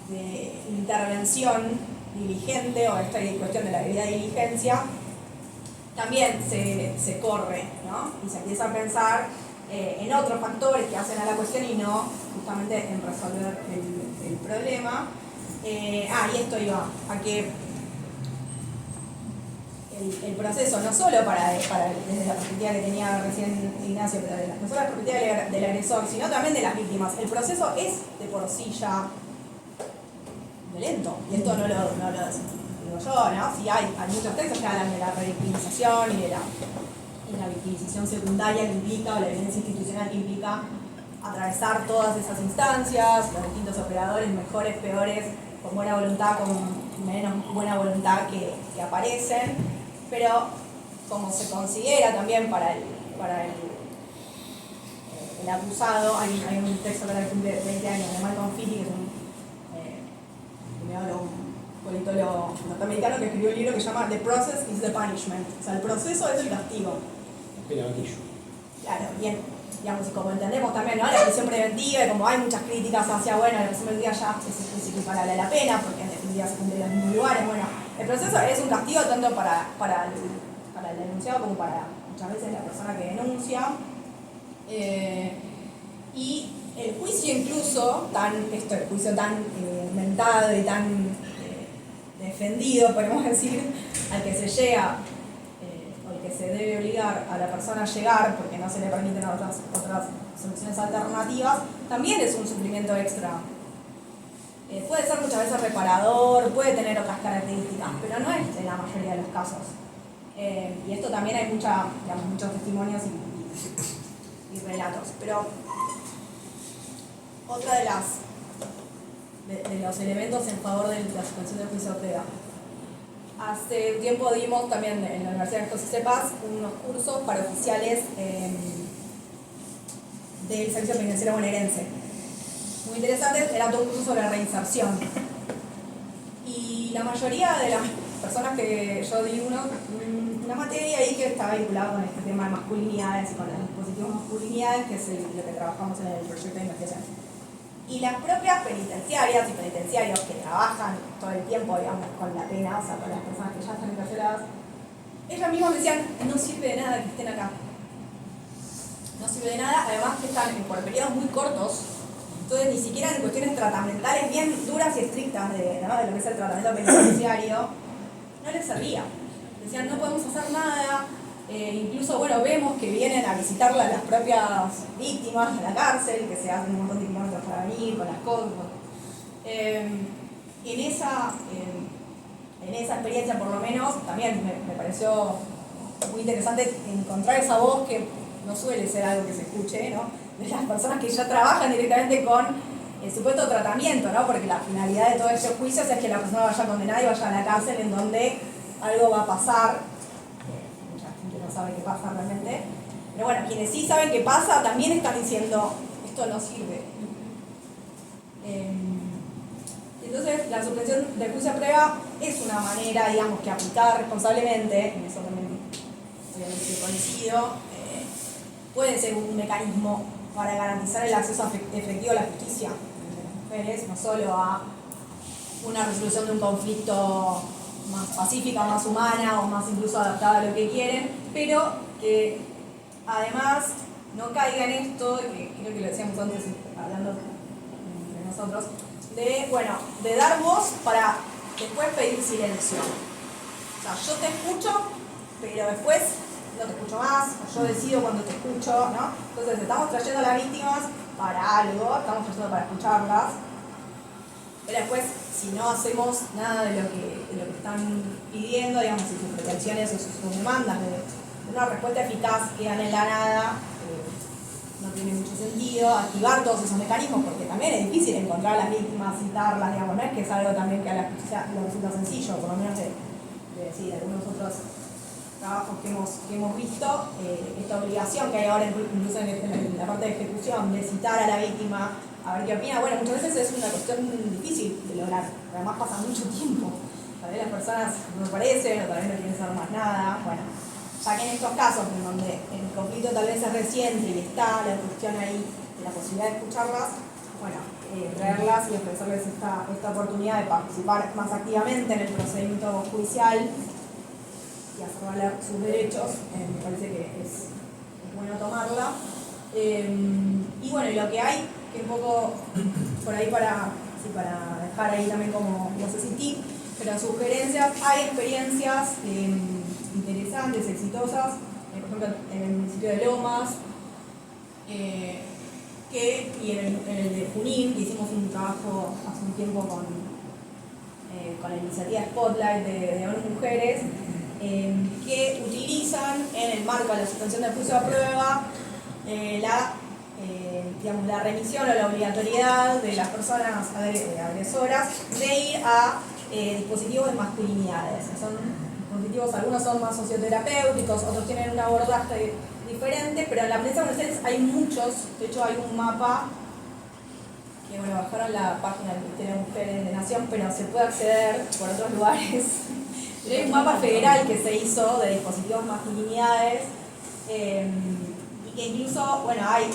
[SPEAKER 5] de intervención diligente, o esta cuestión de la debida diligencia, también se corre, ¿no? Y se empieza a pensar en otros factores que hacen a la cuestión y no justamente en resolver el problema. Y esto iba a que el proceso, no solo desde la perspectiva que tenía recién Ignacio, pero no solo la perspectiva del agresor, sino también de las víctimas. El proceso es de por sí ya violento, y esto no lo digo yo, ¿no? Sí hay muchos textos que hablan de la revictimización y de la victimización secundaria que implica, o la violencia institucional que implica atravesar todas esas instancias, los distintos operadores, mejores, peores, con buena voluntad, con menos buena voluntad que aparecen, pero como se considera también para el acusado, hay un texto que cumple 20 años de Malcolm Fitty, que es un politólogo norteamericano, que escribió un libro que se llama The Process is the Punishment, o sea, el proceso es el castigo. Claro, bien, digamos, y como entendemos también, ¿no? La prisión preventiva, y como hay muchas críticas hacia, bueno, la prisión preventiva ya es equiparable a la pena, porque en definitiva se cumple en los mismos lugares, bueno, el proceso es un castigo tanto para el denunciado como para muchas veces la persona que denuncia, y el juicio incluso, el juicio tan inventado y tan defendido, podemos decir, al que se llega, que se debe obligar a la persona a llegar porque no se le permiten otras soluciones alternativas, también es un sufrimiento extra. Puede ser muchas veces reparador, puede tener otras características, pero no es en la mayoría de los casos. Y esto también hay muchos testimonios y relatos. Pero otro de los elementos en favor de la suspensión del juicio prueba. Hace un tiempo dimos también en la Universidad de José C. Paz unos cursos para oficiales del Servicio Penitenciario Bonaerense. Muy interesante, era todo un curso sobre reinserción. Y la mayoría de las personas que yo di una materia ahí que estaba vinculada con este tema de masculinidades y con los dispositivos masculinidades, que es lo que trabajamos en el proyecto de investigación. Y las propias penitenciarias y penitenciarios que trabajan todo el tiempo, digamos, con la pena, o sea, con las personas que ya están encarceladas, ellas mismas decían, no sirve de nada que estén acá. No sirve de nada, además que están por periodos muy cortos, entonces ni siquiera en cuestiones tratamentales bien duras y estrictas de lo que es el tratamiento penitenciario, no les servía. Decían, no podemos hacer nada. Incluso, bueno, vemos que vienen a visitarla las propias víctimas en la cárcel, que se hacen un montón de kilómetros para venir, con las cosas. En esa experiencia, por lo menos, también me pareció muy interesante encontrar esa voz que no suele ser algo que se escuche, ¿no? De las personas que ya trabajan directamente con el supuesto tratamiento, ¿no? Porque la finalidad de todos esos juicios es que la persona vaya condenada y vaya a la cárcel en donde algo va a pasar. No sabe qué pasa realmente, pero bueno, quienes sí saben qué pasa también están diciendo esto no sirve. Entonces la suspensión del juicio a prueba es una manera, digamos, que aplicar responsablemente, en eso también obviamente coincido, puede ser un mecanismo para garantizar el acceso efectivo a la justicia de las mujeres, no solo a una resolución de un conflicto más pacífica, más humana o más incluso adaptada a lo que quieren, pero que además no caiga en esto, que creo que lo decíamos antes hablando entre nosotros, de dar voz para después pedir silencio. O sea, yo te escucho, pero después no te escucho más, yo decido cuando te escucho, ¿no? Entonces estamos trayendo a las víctimas para algo, estamos trayendo para escucharlas, pero después, si no hacemos nada de lo que están pidiendo, digamos, si sus pretensiones o sus demandas de una respuesta eficaz quedan en la nada, no tiene mucho sentido activar todos esos mecanismos, porque también es difícil encontrar a las víctimas, citarlas, digamos, no es que es algo también que a la justicia le resulta sencillo, por lo menos de algunos otros trabajos que hemos visto, esta obligación que hay ahora incluso en la parte de ejecución, de citar a la víctima, a ver qué opina. Bueno, muchas veces es una cuestión difícil de lograr, además pasa mucho tiempo. Tal vez las personas no aparecen, o tal vez no quieren saber más nada. Bueno, ya que en estos casos, en donde el conflicto tal vez es reciente y está la cuestión ahí de la posibilidad de escucharlas, bueno, traerlas y ofrecerles esta oportunidad de participar más activamente en el procedimiento judicial y hacer valer sus derechos, me parece que es bueno tomarla. Y bueno, y lo que hay, que un poco por ahí para dejar ahí también como, no sé si tip, pero sugerencias, hay experiencias interesantes, exitosas, por ejemplo en el municipio de Lomas, y en el de Junín, que hicimos un trabajo hace un tiempo con la iniciativa Spotlight de ONU Mujeres, que utilizan en el marco de la suspensión del juicio de prueba la remisión o la obligatoriedad de las personas agresoras de ir a dispositivos de masculinidades. Son dispositivos, algunos son más socioterapéuticos, otros tienen un abordaje diferente, pero en la provincia de Buenos Aires hay muchos. De hecho hay un mapa que bajaron la página del Ministerio de Mujeres de Nación, pero se puede acceder por otros lugares. Pero hay un mapa federal que se hizo de dispositivos masculinidades, y que incluso, hay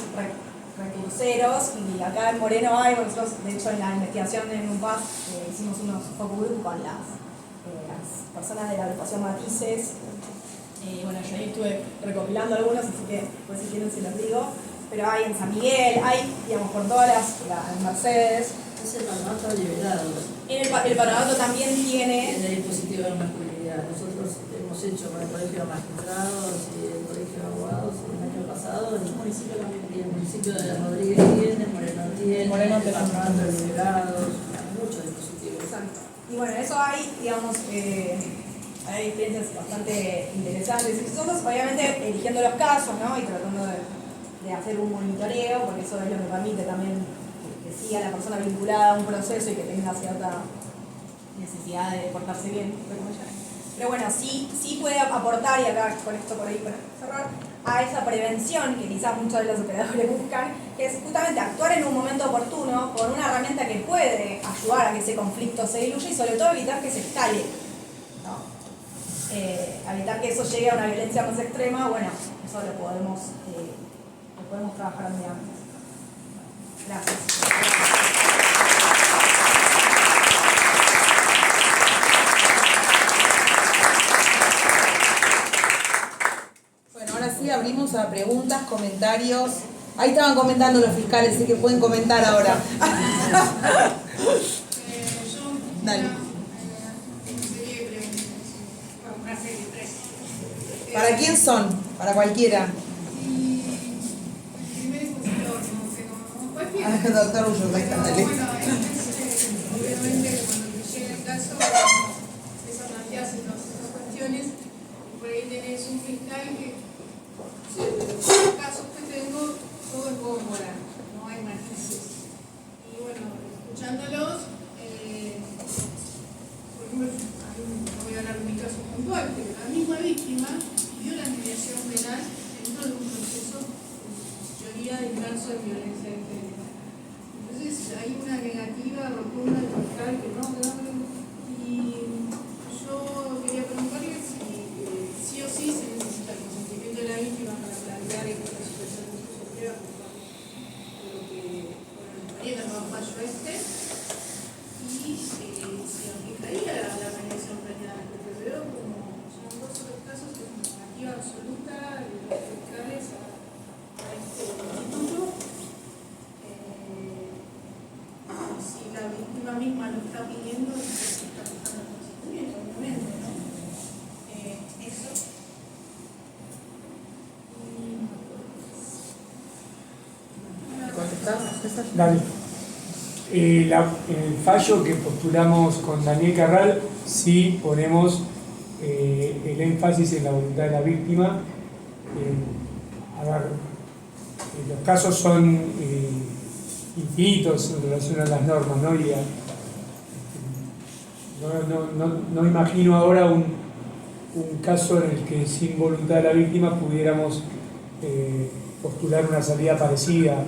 [SPEAKER 5] recurseros, y acá en Moreno hay, nosotros de hecho en la investigación de NUPAS hicimos unos focus group con las personas de la agrupación Matices. Yo ahí estuve recopilando algunos, así que pues si quieren se los digo. Pero hay en San Miguel, hay, por todas en Mercedes.
[SPEAKER 6] Es el patronato liberado.
[SPEAKER 5] El patronato también tiene...
[SPEAKER 6] El dispositivo de masculinidad. Nosotros hemos hecho con el Colegio de Magistrados y el Colegio de Abogados el año pasado. El municipio también tiene, el municipio de Rodríguez tiene, Moreno tiene, el patronato de liberados, muchos dispositivos.
[SPEAKER 5] Exacto. Y eso hay, hay experiencias bastante interesantes. Y nosotros, obviamente, eligiendo los casos, ¿no? Y tratando de hacer un monitoreo, porque eso es lo que permite también que siga la persona vinculada a un proceso y que tenga cierta necesidad de portarse bien. Pero sí puede aportar, y acá con esto por ahí para cerrar, a esa prevención que quizás muchos de los operadores buscan, que es justamente actuar en un momento oportuno con una herramienta que puede ayudar a que ese conflicto se diluya y sobre todo evitar que se escale, ¿no? Evitar que eso llegue a una violencia más extrema. Eso lo podemos trabajar muy antes. Gracias.
[SPEAKER 2] Ahora sí abrimos a preguntas, comentarios. Ahí estaban comentando los fiscales, así que pueden comentar ahora. Dale. ¿Para quién son? Para cualquiera. Doctor Ulloa, dale.
[SPEAKER 7] Obviamente cuando te llega el caso, empieza a plantearse todas esas cuestiones, y por ahí tenés un fiscal que, los casos que tengo, todo es moral, no hay matices. Y escuchándolos, por ejemplo, no voy a hablar de mi caso puntual, pero la misma víctima pidió la mediación penal dentro de un proceso, en teoría, inmerso en violencia de género. Entonces hay una negativa rotunda del fiscal que no, y yo quería preguntarle si sí o sí se necesita el consentimiento de la víctima para plantear esta situación de juicio de prueba, lo que el nuevo fallo y si aplicaría la mediación penal, porque veo como son dos de los casos que es una negativa absoluta de los fiscales a este instituto. Si la víctima misma lo está pidiendo, se está buscando el consentimiento, obviamente, ¿no? Eso.
[SPEAKER 2] ¿Contestar?
[SPEAKER 3] Dale. El fallo que postulamos con Daniel Carral, sí ponemos el énfasis en la voluntad de la víctima. Los casos son infinitos en relación a las normas, ¿no? Y no imagino ahora un caso en el que sin voluntad de la víctima pudiéramos postular una salida parecida,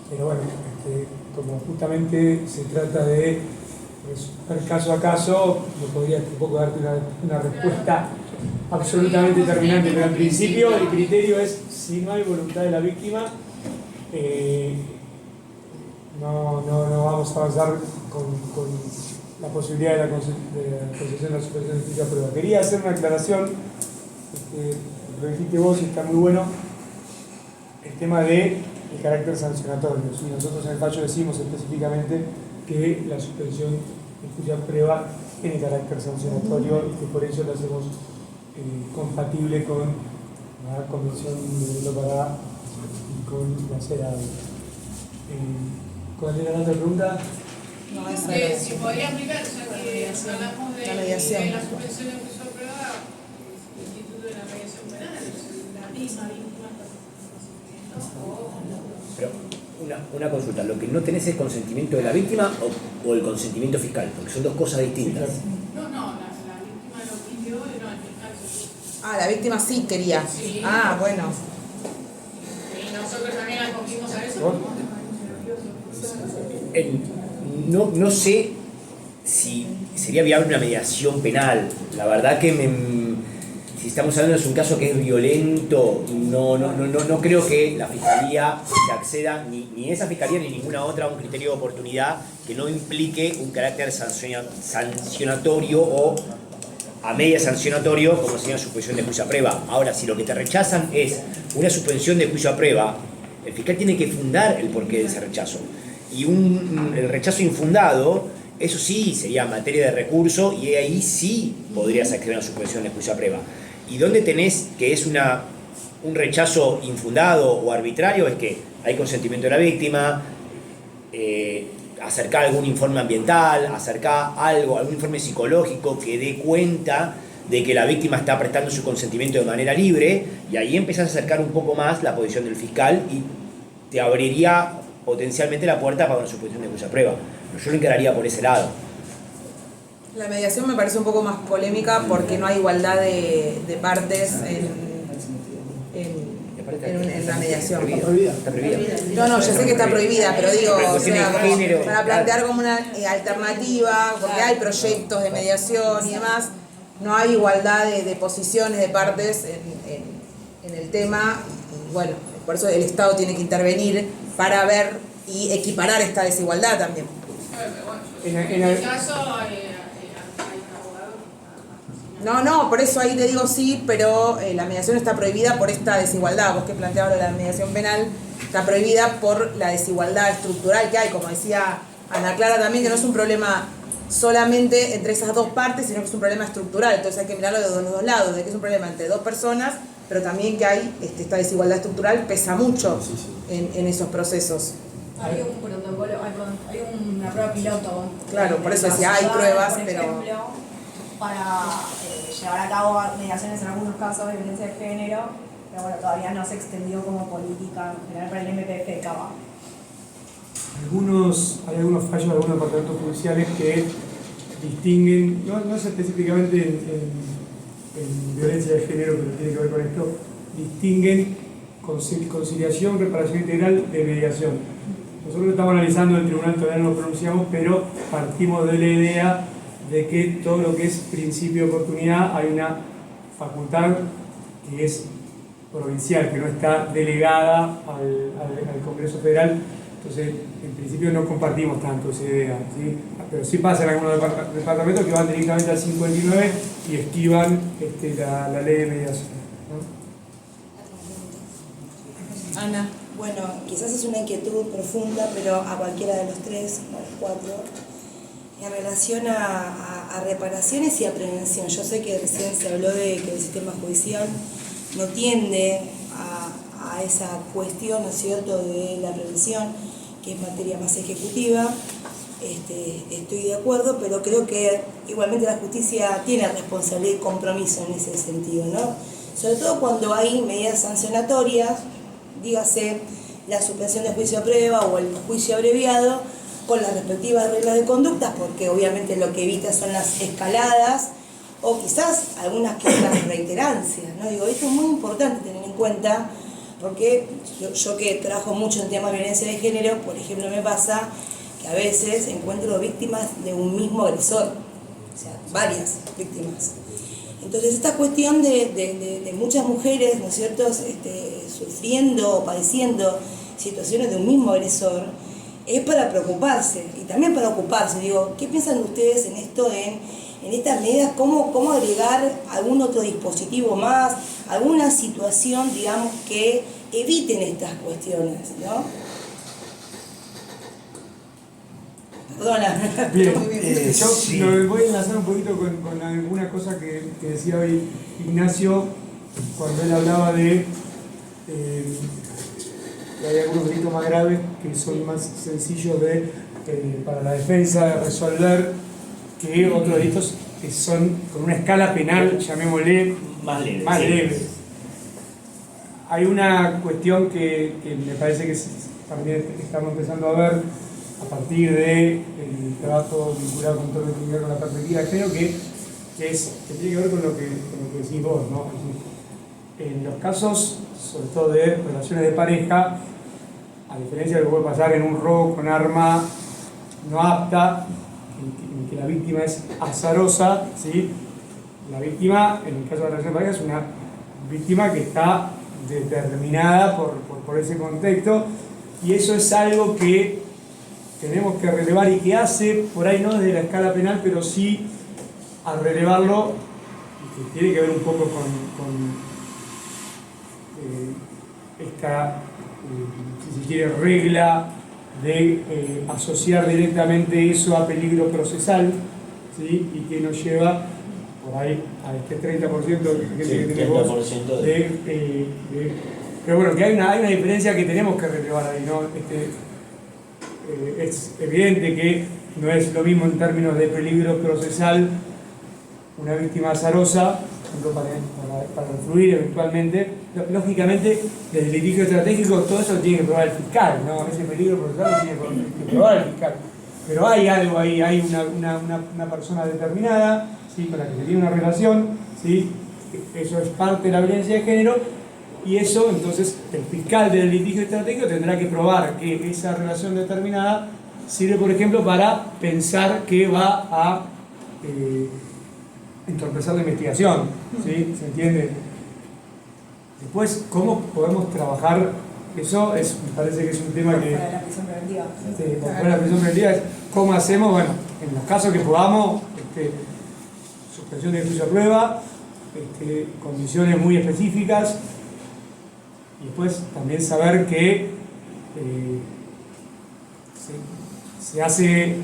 [SPEAKER 3] pero como justamente se trata de resolver caso a caso, no podría tampoco darte una respuesta absolutamente determinante, pero en principio el criterio es: si no hay voluntad de la víctima, no vamos a avanzar con la posibilidad de la concesión de la suspensión de justicia de prueba. Quería hacer una aclaración, lo dijiste vos y está muy bueno, el tema del carácter sancionatorio. ¿Sí? Nosotros en el fallo decimos específicamente que la suspensión de justicia de prueba tiene carácter sancionatorio y que por eso le hacemos compatible con la Convención de lo Pará y con la CEDAW. ¿Cuál era la otra pregunta?
[SPEAKER 2] No, esa
[SPEAKER 7] Que
[SPEAKER 2] era-
[SPEAKER 7] si podría aplicar, ya que hablamos de
[SPEAKER 2] La mediación.
[SPEAKER 7] la suspensión de juicio de prueba, el Instituto de la Mediación Penal, la misma víctima está
[SPEAKER 4] Pero una consulta, lo que no tenés es consentimiento de la víctima o el consentimiento fiscal, porque son dos cosas distintas.
[SPEAKER 7] No, la víctima lo pidió y no, el fiscal se puso.
[SPEAKER 2] La víctima sí quería.
[SPEAKER 7] Sí.
[SPEAKER 2] Bueno.
[SPEAKER 7] Y nosotros también acogimos a eso.
[SPEAKER 4] No sé si sería viable una mediación penal. La verdad que si estamos hablando de un caso que es violento, no creo que la Fiscalía se acceda, ni esa Fiscalía ni ninguna otra, a un criterio de oportunidad que no implique un carácter sancionatorio o a media sancionatorio, como sería una suspensión de juicio a prueba. Ahora, si lo que te rechazan es una suspensión de juicio a prueba, el fiscal tiene que fundar el porqué de ese rechazo. Y el rechazo infundado, eso sí sería materia de recurso y ahí sí podrías acceder a una suspensión de juicio a prueba. Y donde tenés que es un rechazo infundado o arbitrario es que hay consentimiento de la víctima, acercar algún informe ambiental, acercar algún informe psicológico que dé cuenta de que la víctima está prestando su consentimiento de manera libre, y ahí empezás a acercar un poco más la posición del fiscal y te abriría potencialmente la puerta para una suspensión de juicio a prueba. Pero yo lo encararía por ese lado.
[SPEAKER 2] La mediación me parece un poco más polémica porque no hay igualdad de partes en la mediación.
[SPEAKER 4] Está prohibida.
[SPEAKER 2] No, yo sé que está prohibida, pero digo,
[SPEAKER 4] Pero
[SPEAKER 2] o sea,
[SPEAKER 4] tiene
[SPEAKER 2] como
[SPEAKER 4] género,
[SPEAKER 2] para plantear como una alternativa, porque hay proyectos de mediación y demás, no hay igualdad de posiciones de partes en el tema, y bueno, por eso el Estado tiene que intervenir para ver y equiparar esta desigualdad también.
[SPEAKER 7] En el caso hay un abogado.
[SPEAKER 2] No, por eso ahí te digo sí, pero la mediación está prohibida por esta desigualdad. Vos que planteabas la mediación penal, está prohibida por la desigualdad estructural que hay, como decía Ana Clara también, que no es un problema solamente entre esas dos partes, sino que es un problema estructural. Entonces hay que mirarlo de los dos lados, de que es un problema entre dos personas, pero también que hay esta desigualdad estructural pesa mucho en esos procesos.
[SPEAKER 5] Hay un protocolo, hay una prueba piloto.
[SPEAKER 2] Claro, por eso decía, hay pruebas,
[SPEAKER 5] por
[SPEAKER 2] pero...
[SPEAKER 5] ejemplo, para llevar a cabo mediaciones en algunos casos de violencia de género, pero bueno, todavía no se extendió como política en general para el MPF de Cava.
[SPEAKER 3] Hay algunos fallos de algunos departamentos judiciales que distinguen, no es específicamente en violencia de género, pero tiene que ver con esto, distinguen conciliación, reparación integral de mediación. Nosotros lo estamos analizando en el tribunal, todavía no lo pronunciamos, pero partimos de la idea de que todo lo que es principio de oportunidad hay una facultad que es provincial, que no está delegada al Congreso Federal. Entonces, en principio no compartimos tanto esa idea, ¿sí? Pero sí pasa en algunos departamentos que van directamente al 59 y esquivan la ley de mediación, ¿no?
[SPEAKER 2] Ana.
[SPEAKER 8] Bueno, quizás es una inquietud profunda, pero a cualquiera de los tres, a los cuatro, en relación a reparaciones y a prevención. Yo sé que recién se habló de que el sistema judicial no tiende a esa cuestión, ¿no es cierto?, de la prevención, que es materia más ejecutiva. Estoy de acuerdo, pero creo que igualmente la justicia tiene responsabilidad y compromiso en ese sentido, ¿no? Sobre todo cuando hay medidas sancionatorias, dígase la suspensión de juicio a prueba o el juicio abreviado, con las respectivas reglas de conducta, porque obviamente lo que evita son las escaladas o quizás algunas que otras reiterancias, ¿no? Digo, esto es muy importante tener en cuenta, porque yo que trabajo mucho en temas de violencia de género, por ejemplo, me pasa que a veces encuentro víctimas de un mismo agresor, o sea, varias víctimas. Entonces esta cuestión de muchas mujeres, ¿no es cierto?, sufriendo o padeciendo situaciones de un mismo agresor, es para preocuparse y también para ocuparse. Digo, ¿qué piensan ustedes en esto, en estas medidas? ¿Cómo agregar algún otro dispositivo más, alguna situación, digamos, que eviten estas cuestiones, ¿no? Perdona.
[SPEAKER 3] Bien,
[SPEAKER 8] Muy bien.
[SPEAKER 3] yo
[SPEAKER 1] sí.
[SPEAKER 3] lo voy a enlazar un poquito con alguna cosa que decía hoy Ignacio cuando él hablaba de que hay algunos delitos más graves que son más sencillos para la defensa de resolver que otros delitos que son con una escala penal, llamémosle,
[SPEAKER 4] Más leve.
[SPEAKER 3] más
[SPEAKER 4] sí.
[SPEAKER 3] leve. Hay una cuestión que me parece que también estamos empezando a ver a partir del trabajo vinculado con todo lo que tiene que ver con la perspectiva de género, que tiene que ver con lo que decís vos, ¿no? Es decir, en los casos, sobre todo de relaciones de pareja, a diferencia de lo que puede pasar en un robo con arma no apta, en que la víctima es azarosa, ¿sí? La víctima, en el caso de la relación de pareja, es una víctima que está determinada por ese contexto, y eso es algo que tenemos que relevar y que hace, por ahí no desde la escala penal, pero sí a relevarlo, y que tiene que ver un poco con esta, si se quiere, regla de asociar directamente eso a peligro procesal, ¿sí? Y que nos lleva por ahí a este 30% que tiene vos,
[SPEAKER 4] 30%
[SPEAKER 3] pero bueno, que hay una diferencia que tenemos que relevar ahí, ¿no? Es evidente que no es lo mismo en términos de peligro procesal una víctima azarosa, por ejemplo, para influir eventualmente. Lógicamente, desde el litigio estratégico, todo eso tiene que probar el fiscal, ¿no? Ese peligro procesal lo tiene que probar el fiscal. Pero hay algo ahí, hay una persona determinada, ¿sí? Con la que se tiene una relación, ¿sí? Eso es parte de la violencia de género, y eso, entonces, el fiscal del litigio estratégico tendrá que probar que esa relación determinada sirve, por ejemplo, para pensar que va a entorpecer la investigación, ¿sí? ¿Se entiende? Después, ¿cómo podemos trabajar? Eso me parece que es un tema que...
[SPEAKER 5] Para la prisión preventiva.
[SPEAKER 3] Por la prisión preventiva es cómo hacemos, bueno, en los casos que podamos, suspensión de juicio a prueba, condiciones muy específicas, y después también saber que se hace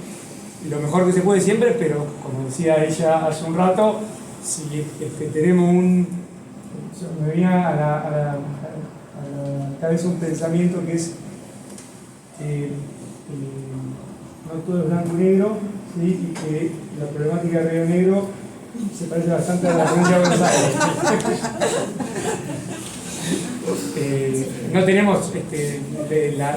[SPEAKER 3] lo mejor que se puede siempre, pero como decía ella hace un rato, si tenemos me venía a la cabeza un pensamiento que es no todo es blanco y negro, ¿sí? Y que la problemática de Río Negro se parece bastante a la provincia de Buenos Aires. No tenemos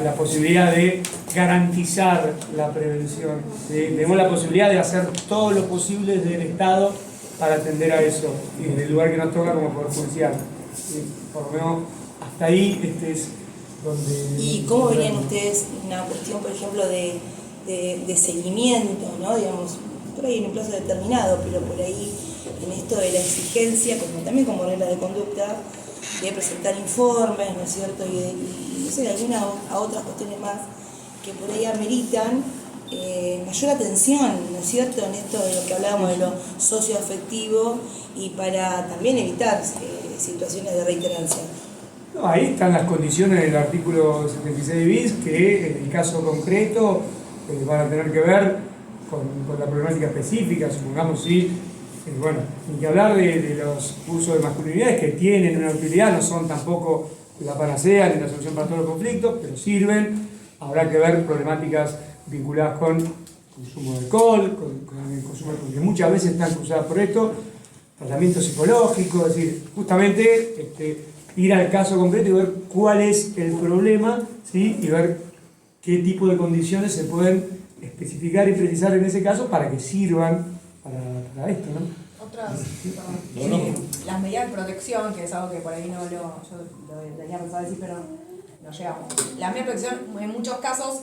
[SPEAKER 3] la posibilidad de garantizar la prevención, ¿sí? Tenemos la posibilidad de hacer todo lo posible desde el Estado para atender a eso, ¿sí? En el lugar que nos toca como Poder Judicial, ¿sí? Por lo menos hasta ahí es donde...
[SPEAKER 8] ¿Y cómo verían ustedes una cuestión, por ejemplo, de seguimiento, ¿no? Digamos, por ahí en un plazo determinado, pero por ahí en esto de la exigencia, también como regla de conducta, de presentar informes, ¿no es cierto? Y no sé, algunas otras cuestiones más que por ahí ameritan mayor atención, ¿no es cierto?, en esto de lo que hablábamos de lo socioafectivo, y para también evitar situaciones de reiterancia.
[SPEAKER 3] No, ahí están las condiciones del artículo 76 bis, que en el caso concreto van a tener que ver con la problemática específica, supongamos, sí. Bueno, ni que hablar de los usos de masculinidades que tienen una utilidad, no son tampoco la panacea ni la solución para todos los conflictos, pero sirven. Habrá que ver problemáticas vinculadas con consumo de alcohol, con el consumo de alcohol, que muchas veces están cruzadas por esto, tratamiento psicológico, es decir, justamente ir al caso concreto y ver cuál es el problema, ¿sí? Y ver qué tipo de condiciones se pueden especificar y precisar en ese caso para que sirvan para esto, ¿no?
[SPEAKER 5] Las medidas de protección, que es algo que por ahí yo lo tenía pensado decir, pero no llegamos. Las medidas de protección, en muchos casos,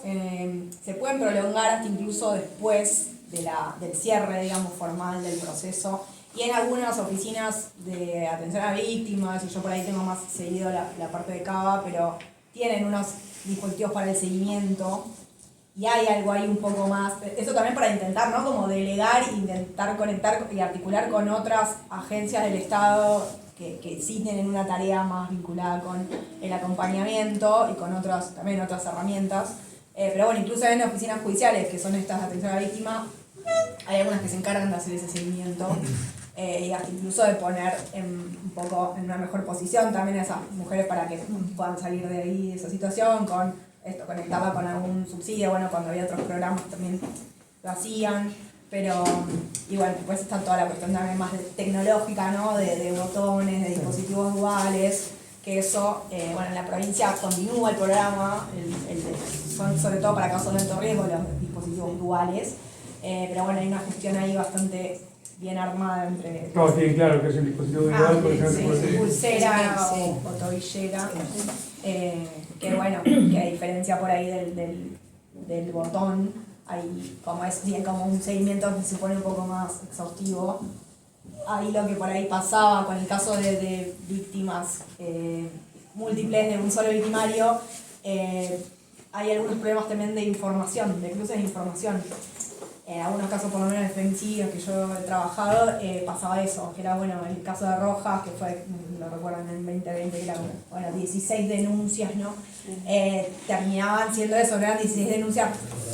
[SPEAKER 5] se pueden prolongar hasta incluso después del cierre, digamos, formal del proceso. Y en algunas oficinas de atención a víctimas, y yo por ahí tengo más seguido la parte de CABA, pero tienen unos dispositivos para el seguimiento. Y hay algo ahí un poco más, eso también para intentar, ¿no?, como delegar, intentar conectar y articular con otras agencias del Estado que sí tienen una tarea más vinculada con el acompañamiento y con también otras herramientas, Pero bueno, incluso en oficinas judiciales, que son estas de atención a la víctima, hay algunas que se encargan de hacer ese seguimiento y hasta incluso de poner un poco en una mejor posición también a esas mujeres para que puedan salir de ahí, de esa situación, con esto, conectarla con algún subsidio. Bueno, cuando había otros programas también lo hacían, pero, y bueno, después está toda la cuestión también más tecnológica, ¿no? De botones, de dispositivos duales, que eso, bueno, en la provincia continúa el programa, son sobre todo para casos de alto riesgo los dispositivos duales, pero bueno, hay una gestión ahí bastante bien armada entre...
[SPEAKER 3] Todos tienen claro que es el dispositivo dual, por ejemplo.
[SPEAKER 5] Sí, pulsera
[SPEAKER 8] Sí.
[SPEAKER 5] o tobillera, que bueno, que a diferencia por ahí del botón, hay como es bien como un seguimiento que se pone un poco más exhaustivo. Ahí lo que por ahí pasaba con el caso de víctimas múltiples de un solo victimario, hay algunos problemas también de información, de cruces de información. En algunos casos, por lo menos de femicidios que yo he trabajado, pasaba eso, que era bueno, el caso de Rojas, que fue, lo recuerdan, en el 2020, que eran bueno, 16 denuncias, ¿no? Terminaban siendo eso, eran 16 denuncias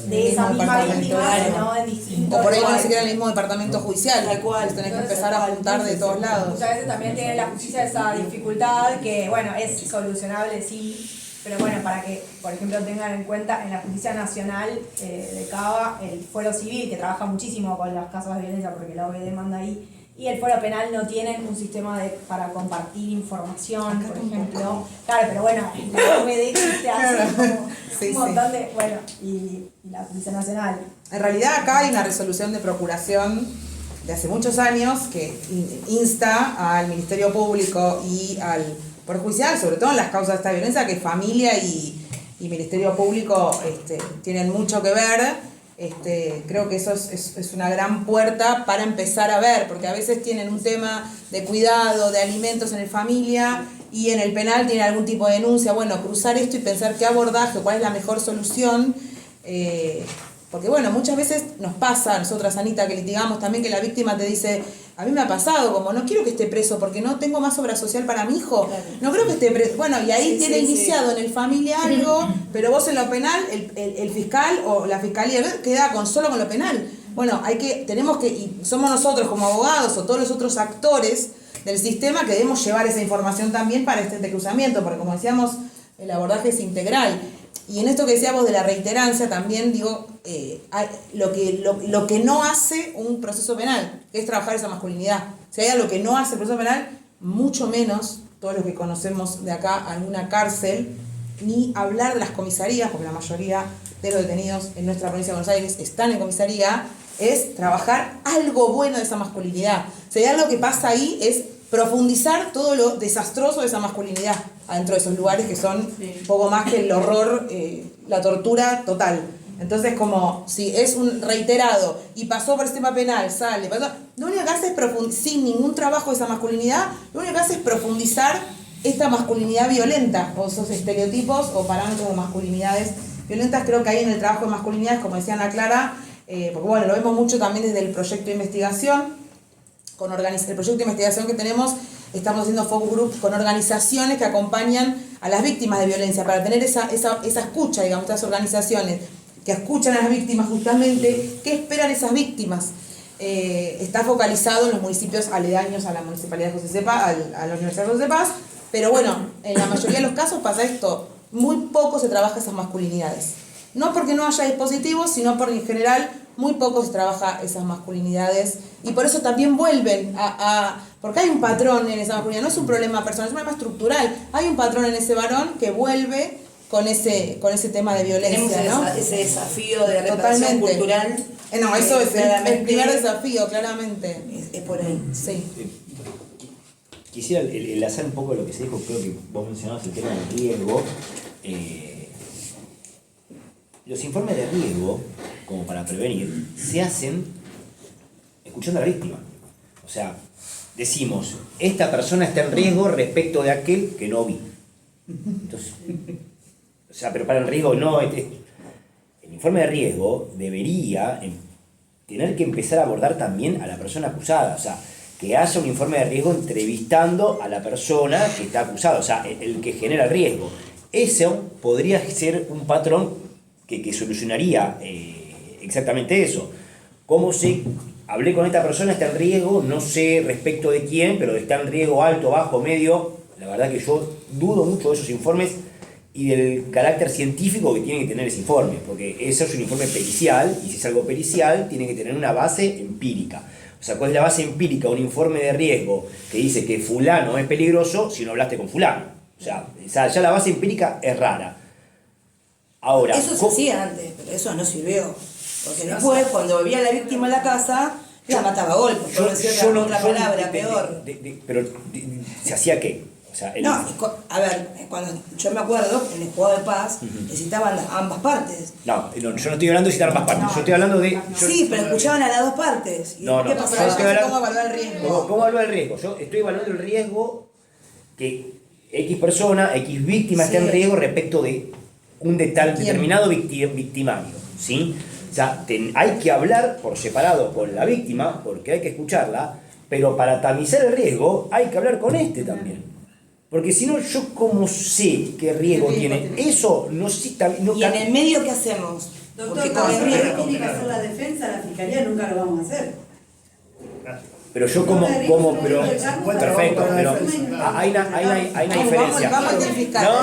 [SPEAKER 5] de esa misma víctima, ¿no? En distintos
[SPEAKER 2] O por ahí no ni
[SPEAKER 5] lugares.
[SPEAKER 2] siquiera en el mismo departamento judicial.
[SPEAKER 8] Tal cual.
[SPEAKER 2] Tenés que empezar a apuntar de todos lados.
[SPEAKER 5] Muchas veces también tiene la justicia esa dificultad que, bueno, es solucionable, sí, pero bueno, para que, por ejemplo, tengan en cuenta, en la Justicia Nacional de Cava, el Fuero Civil, que trabaja muchísimo con los casos de violencia porque la OED manda ahí, y el Fuero Penal no tienen un sistema para compartir información, por ejemplo. Claro, pero bueno, la OED existe hace como
[SPEAKER 2] Sí,
[SPEAKER 5] un montón de... Bueno, y la Justicia Nacional.
[SPEAKER 2] En realidad acá hay una resolución de procuración de hace muchos años que insta al Ministerio Público y al Poder Judicial, sobre todo en las causas de esta violencia, que familia y Ministerio Público tienen mucho que ver. Creo que eso es una gran puerta para empezar a ver, porque a veces tienen un tema de cuidado, de alimentos en el familia, y en el penal tienen algún tipo de denuncia. Bueno, cruzar esto y pensar qué abordaje, cuál es la mejor solución. Porque bueno, muchas veces nos pasa, nosotras, Anita, que litigamos también, que la víctima te dice, a mí me ha pasado, como no quiero que esté preso porque no tengo más obra social para mi hijo, no creo que esté preso. Bueno, y ahí tiene iniciado en el familia algo, pero vos en lo penal, el fiscal o la fiscalía queda solo con lo penal. Bueno, tenemos que, y somos nosotros como abogados o todos los otros actores del sistema que debemos llevar esa información también para este cruzamiento, porque como decíamos, el abordaje es integral. Y en esto que decíamos de la reiterancia también digo, lo que no hace un proceso penal, que es trabajar esa masculinidad. Si hay algo que no hace el proceso penal, mucho menos todos los que conocemos de acá alguna cárcel, ni hablar de las comisarías, porque la mayoría de los detenidos en nuestra provincia de Buenos Aires están en comisaría, es trabajar algo bueno de esa masculinidad. Si hay algo que pasa ahí es profundizar todo lo desastroso de esa masculinidad adentro de esos lugares que son un poco más que el horror, la tortura total. Entonces, como si es un reiterado y pasó por el sistema penal, sale, lo único que hace es sin ningún trabajo de esa masculinidad, lo único que hace es profundizar esta masculinidad violenta, o esos estereotipos o parámetros de masculinidades violentas. Creo que ahí en el trabajo de masculinidades, como decía Ana Clara, porque bueno, lo vemos mucho también desde el proyecto de investigación. El proyecto de investigación que tenemos, estamos haciendo focus group con organizaciones que acompañan a las víctimas de violencia para tener esa escucha, digamos, estas organizaciones que escuchan a las víctimas justamente, qué esperan esas víctimas. Está focalizado en los municipios aledaños a la Municipalidad de José C. Paz, a la Universidad de José C. Paz, pero bueno, en la mayoría de los casos pasa esto, muy poco se trabaja esas masculinidades. No porque no haya dispositivos, sino porque en general muy poco se trabaja esas masculinidades y por eso también vuelven porque hay un patrón en esa masculinidad, no es un problema personal, es un problema estructural. Hay un patrón en ese varón que vuelve con ese tema de violencia.
[SPEAKER 8] Tenemos
[SPEAKER 2] ¿no?
[SPEAKER 8] ese desafío de reparación cultural.
[SPEAKER 2] No, eso es
[SPEAKER 8] claramente
[SPEAKER 2] el primer desafío, claramente.
[SPEAKER 8] Es por ahí.
[SPEAKER 2] Sí.
[SPEAKER 4] Quisiera enlazar un poco lo que se dijo, creo que vos mencionabas el tema del riesgo. Los informes de riesgo, como para prevenir, se hacen escuchando a la víctima. O sea, decimos, esta persona está en riesgo respecto de aquel que no vi. Entonces, o sea, pero para el riesgo no. El informe de riesgo debería tener que empezar a abordar también a la persona acusada. O sea, que haya un informe de riesgo entrevistando a la persona que está acusada, o sea, el que genera el riesgo. Eso podría ser un patrón que solucionaría exactamente eso. Hablé con esta persona, está en riesgo, no sé respecto de quién, pero está en riesgo alto, bajo, medio. La verdad que yo dudo mucho de esos informes y del carácter científico que tiene que tener ese informe, porque eso es un informe pericial, y si es algo pericial, tiene que tener una base empírica. O sea, ¿cuál es la base empírica de un informe de riesgo que dice que fulano es peligroso si no hablaste con fulano? O sea, ya la base empírica es rara. Ahora,
[SPEAKER 8] Eso se hacía antes, pero eso no sirvió. Porque después, cuando volvía la víctima a la casa, la mataba a golpes, por decir otra palabra, peor.
[SPEAKER 4] Pero, ¿se hacía qué? O sea,
[SPEAKER 8] No, a ver, cuando yo me acuerdo, en el juzgado de paz, necesitaban ambas partes.
[SPEAKER 4] No, yo no estoy hablando de citar ambas partes, yo estoy hablando de...
[SPEAKER 8] Sí, pero escuchaban a las dos partes. ¿Y
[SPEAKER 4] No,
[SPEAKER 8] qué
[SPEAKER 4] no,
[SPEAKER 8] pasaba?
[SPEAKER 2] ¿Cómo evaluar el riesgo?
[SPEAKER 4] ¿Cómo evaluar el riesgo? Yo estoy evaluando el riesgo que X persona, X víctima esté en riesgo respecto de un determinado victimario, ¿sí? O sea, hay que hablar por separado con la víctima, porque hay que escucharla, pero para tamizar el riesgo hay que hablar con este también. Porque si no, yo como sé qué riesgo tiene, eso no sé si está... No,
[SPEAKER 8] ¿Y en el medio qué hacemos?
[SPEAKER 9] Doctor,
[SPEAKER 8] Porque
[SPEAKER 9] como
[SPEAKER 8] con el riesgo...
[SPEAKER 9] tiene que hacer la defensa, la fiscalía nunca lo vamos a hacer.
[SPEAKER 4] Pero yo pero perfecto, pero hay una diferencia. No,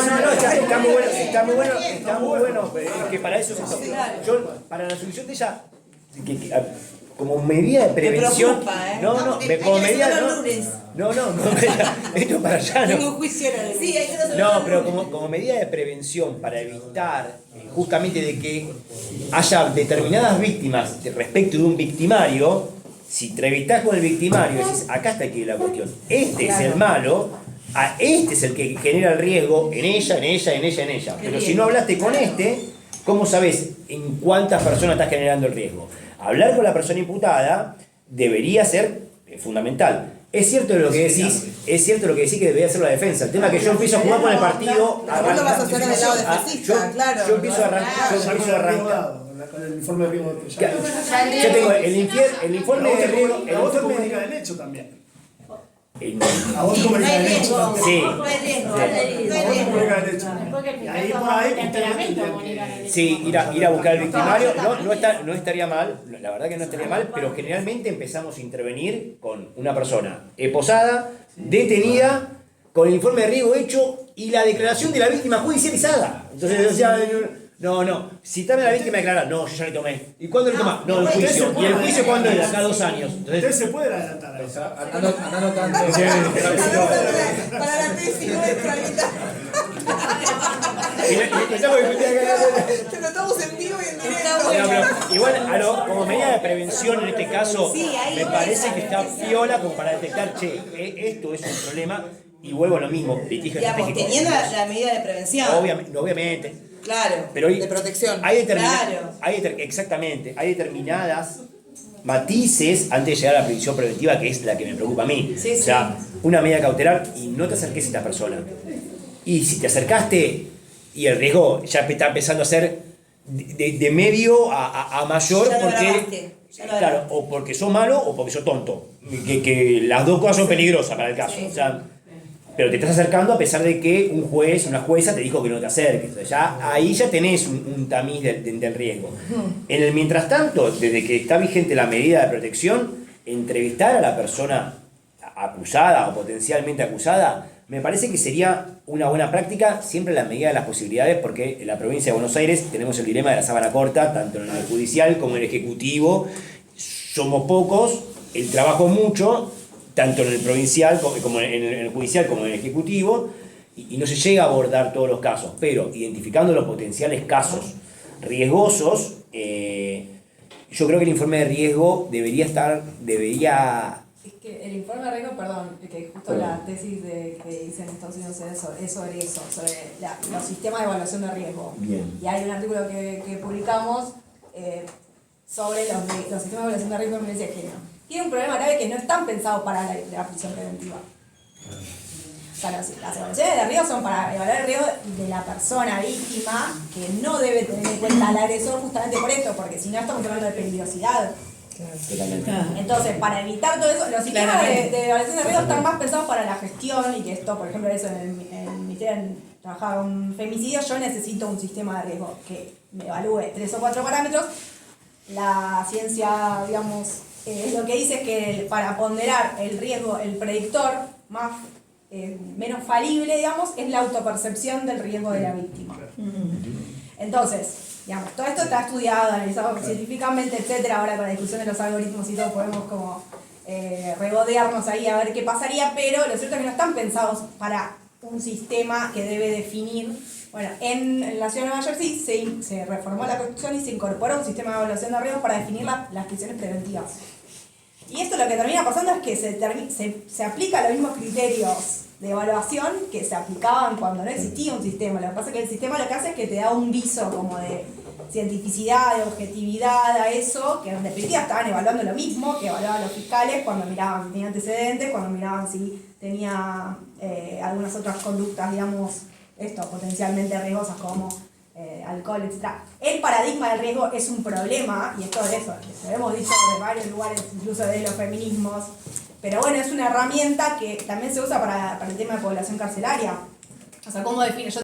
[SPEAKER 4] está muy bueno, pero es que para eso es eso. Yo, para la solución de ella, como medida de prevención, como medida, esto para allá no.
[SPEAKER 8] Tengo un juicio ahora.
[SPEAKER 9] Sí, hay que hacerlo.
[SPEAKER 4] No, pero como medida de prevención para evitar justamente de que haya determinadas víctimas respecto de un victimario. Si entrevistás con el victimario y decís, acá está aquí la cuestión, este es el malo, a este es el que genera el riesgo en ella. Pero si no hablaste con este, ¿cómo sabés en cuántas personas estás generando el riesgo? Hablar con la persona imputada debería ser fundamental. Es cierto lo que decís, que debería ser la defensa. El tema es que yo empiezo a jugar con el partido.
[SPEAKER 2] Vos lo vas a hacer del lado defensista, claro.
[SPEAKER 4] Yo empiezo a arrancar.
[SPEAKER 10] Con el informe de riesgo que ya
[SPEAKER 4] Yo tengo el informe de riesgo.
[SPEAKER 10] A vos te comunican el hecho también.
[SPEAKER 4] A
[SPEAKER 10] vos te comunican el hecho.
[SPEAKER 4] Sí.
[SPEAKER 10] A vos te comunican el hecho. Y ahí por ahí
[SPEAKER 4] Sí, ir a buscar al victimario no estaría mal, la verdad que no estaría mal, pero generalmente empezamos a intervenir con una persona esposada, detenida, con el informe de riesgo hecho y la declaración de la víctima judicializada. Entonces, o sea, no, citame a la víctima y declarar, no, yo ya le tomé. ¿Y cuándo le tomás? No, el juicio. ¿Y el juicio cuándo es? Acá 2 años.
[SPEAKER 10] Entonces se puede adelantar a eso.
[SPEAKER 1] Acá no tanto.
[SPEAKER 2] Para la tesis nuestra, te notamos en vivo y en directo.
[SPEAKER 4] Igual, como medida de prevención en este caso, me parece que está piola como para detectar, esto es un problema, y vuelvo a lo mismo, litigio
[SPEAKER 8] Digamos,
[SPEAKER 4] estratégico.
[SPEAKER 8] teniendo la medida de prevención.
[SPEAKER 4] Obviamente.
[SPEAKER 8] Claro.
[SPEAKER 4] Pero
[SPEAKER 2] de protección.
[SPEAKER 8] Claro.
[SPEAKER 4] Exactamente, hay determinadas matices antes de llegar a la previsión preventiva, que es la que me preocupa a mí.
[SPEAKER 8] Sí,
[SPEAKER 4] o sea, una medida cautelar y no te acerques a esta persona. Y si te acercaste y el riesgo ya está empezando a ser de medio a mayor,
[SPEAKER 8] Ya lo
[SPEAKER 4] porque
[SPEAKER 8] grabaste,
[SPEAKER 4] claro, o porque sos malo o porque sos tonto. Que las dos cosas son peligrosas para el caso.
[SPEAKER 8] Sí.
[SPEAKER 4] O sea, pero te estás acercando a pesar de que un juez, una jueza te dijo que no te acerques. O sea, ahí ya tenés un tamiz del riesgo. En el mientras tanto, desde que está vigente la medida de protección, entrevistar a la persona acusada o potencialmente acusada, me parece que sería una buena práctica, siempre en la medida de las posibilidades, porque en la provincia de Buenos Aires tenemos el dilema de la sábana corta, tanto en el judicial como en el ejecutivo. Somos pocos, el trabajo mucho, tanto en el provincial como en el judicial como en el ejecutivo, y no se llega a abordar todos los casos, pero identificando los potenciales casos riesgosos, yo creo que el informe de riesgo debería
[SPEAKER 5] Es que el informe de riesgo, que justo la tesis que hice en Estados Unidos es sobre eso, sobre los sistemas de evaluación de riesgo.
[SPEAKER 4] Bien.
[SPEAKER 5] Y hay un artículo que publicamos sobre los sistemas de evaluación de riesgo en violencia de género. Tiene un problema grave que no están pensados para la prisión preventiva. O sea, las evaluaciones de riesgo son para evaluar el riesgo de la persona víctima, que no debe tener en cuenta al agresor justamente por esto, porque si no estamos hablando de peligrosidad. Entonces, para evitar todo eso, los sistemas de evaluación de riesgo están más pensados para la gestión, y que esto, por ejemplo, eso en el Ministerio trabajaba un femicidio, yo necesito un sistema de riesgo que me evalúe 3 o 4 parámetros, la ciencia, digamos, lo que dice es que para ponderar el riesgo, el predictor más menos falible, digamos, es la autopercepción del riesgo de la víctima. Entonces, digamos, todo esto está estudiado, analizado científicamente, etcétera. Ahora con la discusión de los algoritmos y todo podemos como regodearnos ahí a ver qué pasaría, pero lo cierto es que no están pensados para un sistema que debe definir. Bueno, en la ciudad de Nueva Jersey se reformó la Constitución y se incorporó un sistema de evaluación de riesgos para definir las prisiones preventivas. Y esto lo que termina pasando es que se aplican los mismos criterios de evaluación que se aplicaban cuando no existía un sistema. Lo que pasa es que el sistema lo que hace es que te da un viso como de cientificidad, de objetividad a eso, que en definitiva estaban evaluando lo mismo que evaluaban los fiscales cuando miraban si tenía antecedentes, cuando miraban si tenía algunas otras conductas, digamos, potencialmente riesgosas como alcohol, etc. El paradigma del riesgo es un problema, y esto de eso, lo hemos dicho de varios lugares, incluso de los feminismos, pero bueno, es una herramienta que también se usa para el tema de población carcelaria. O sea, ¿cómo define? Yo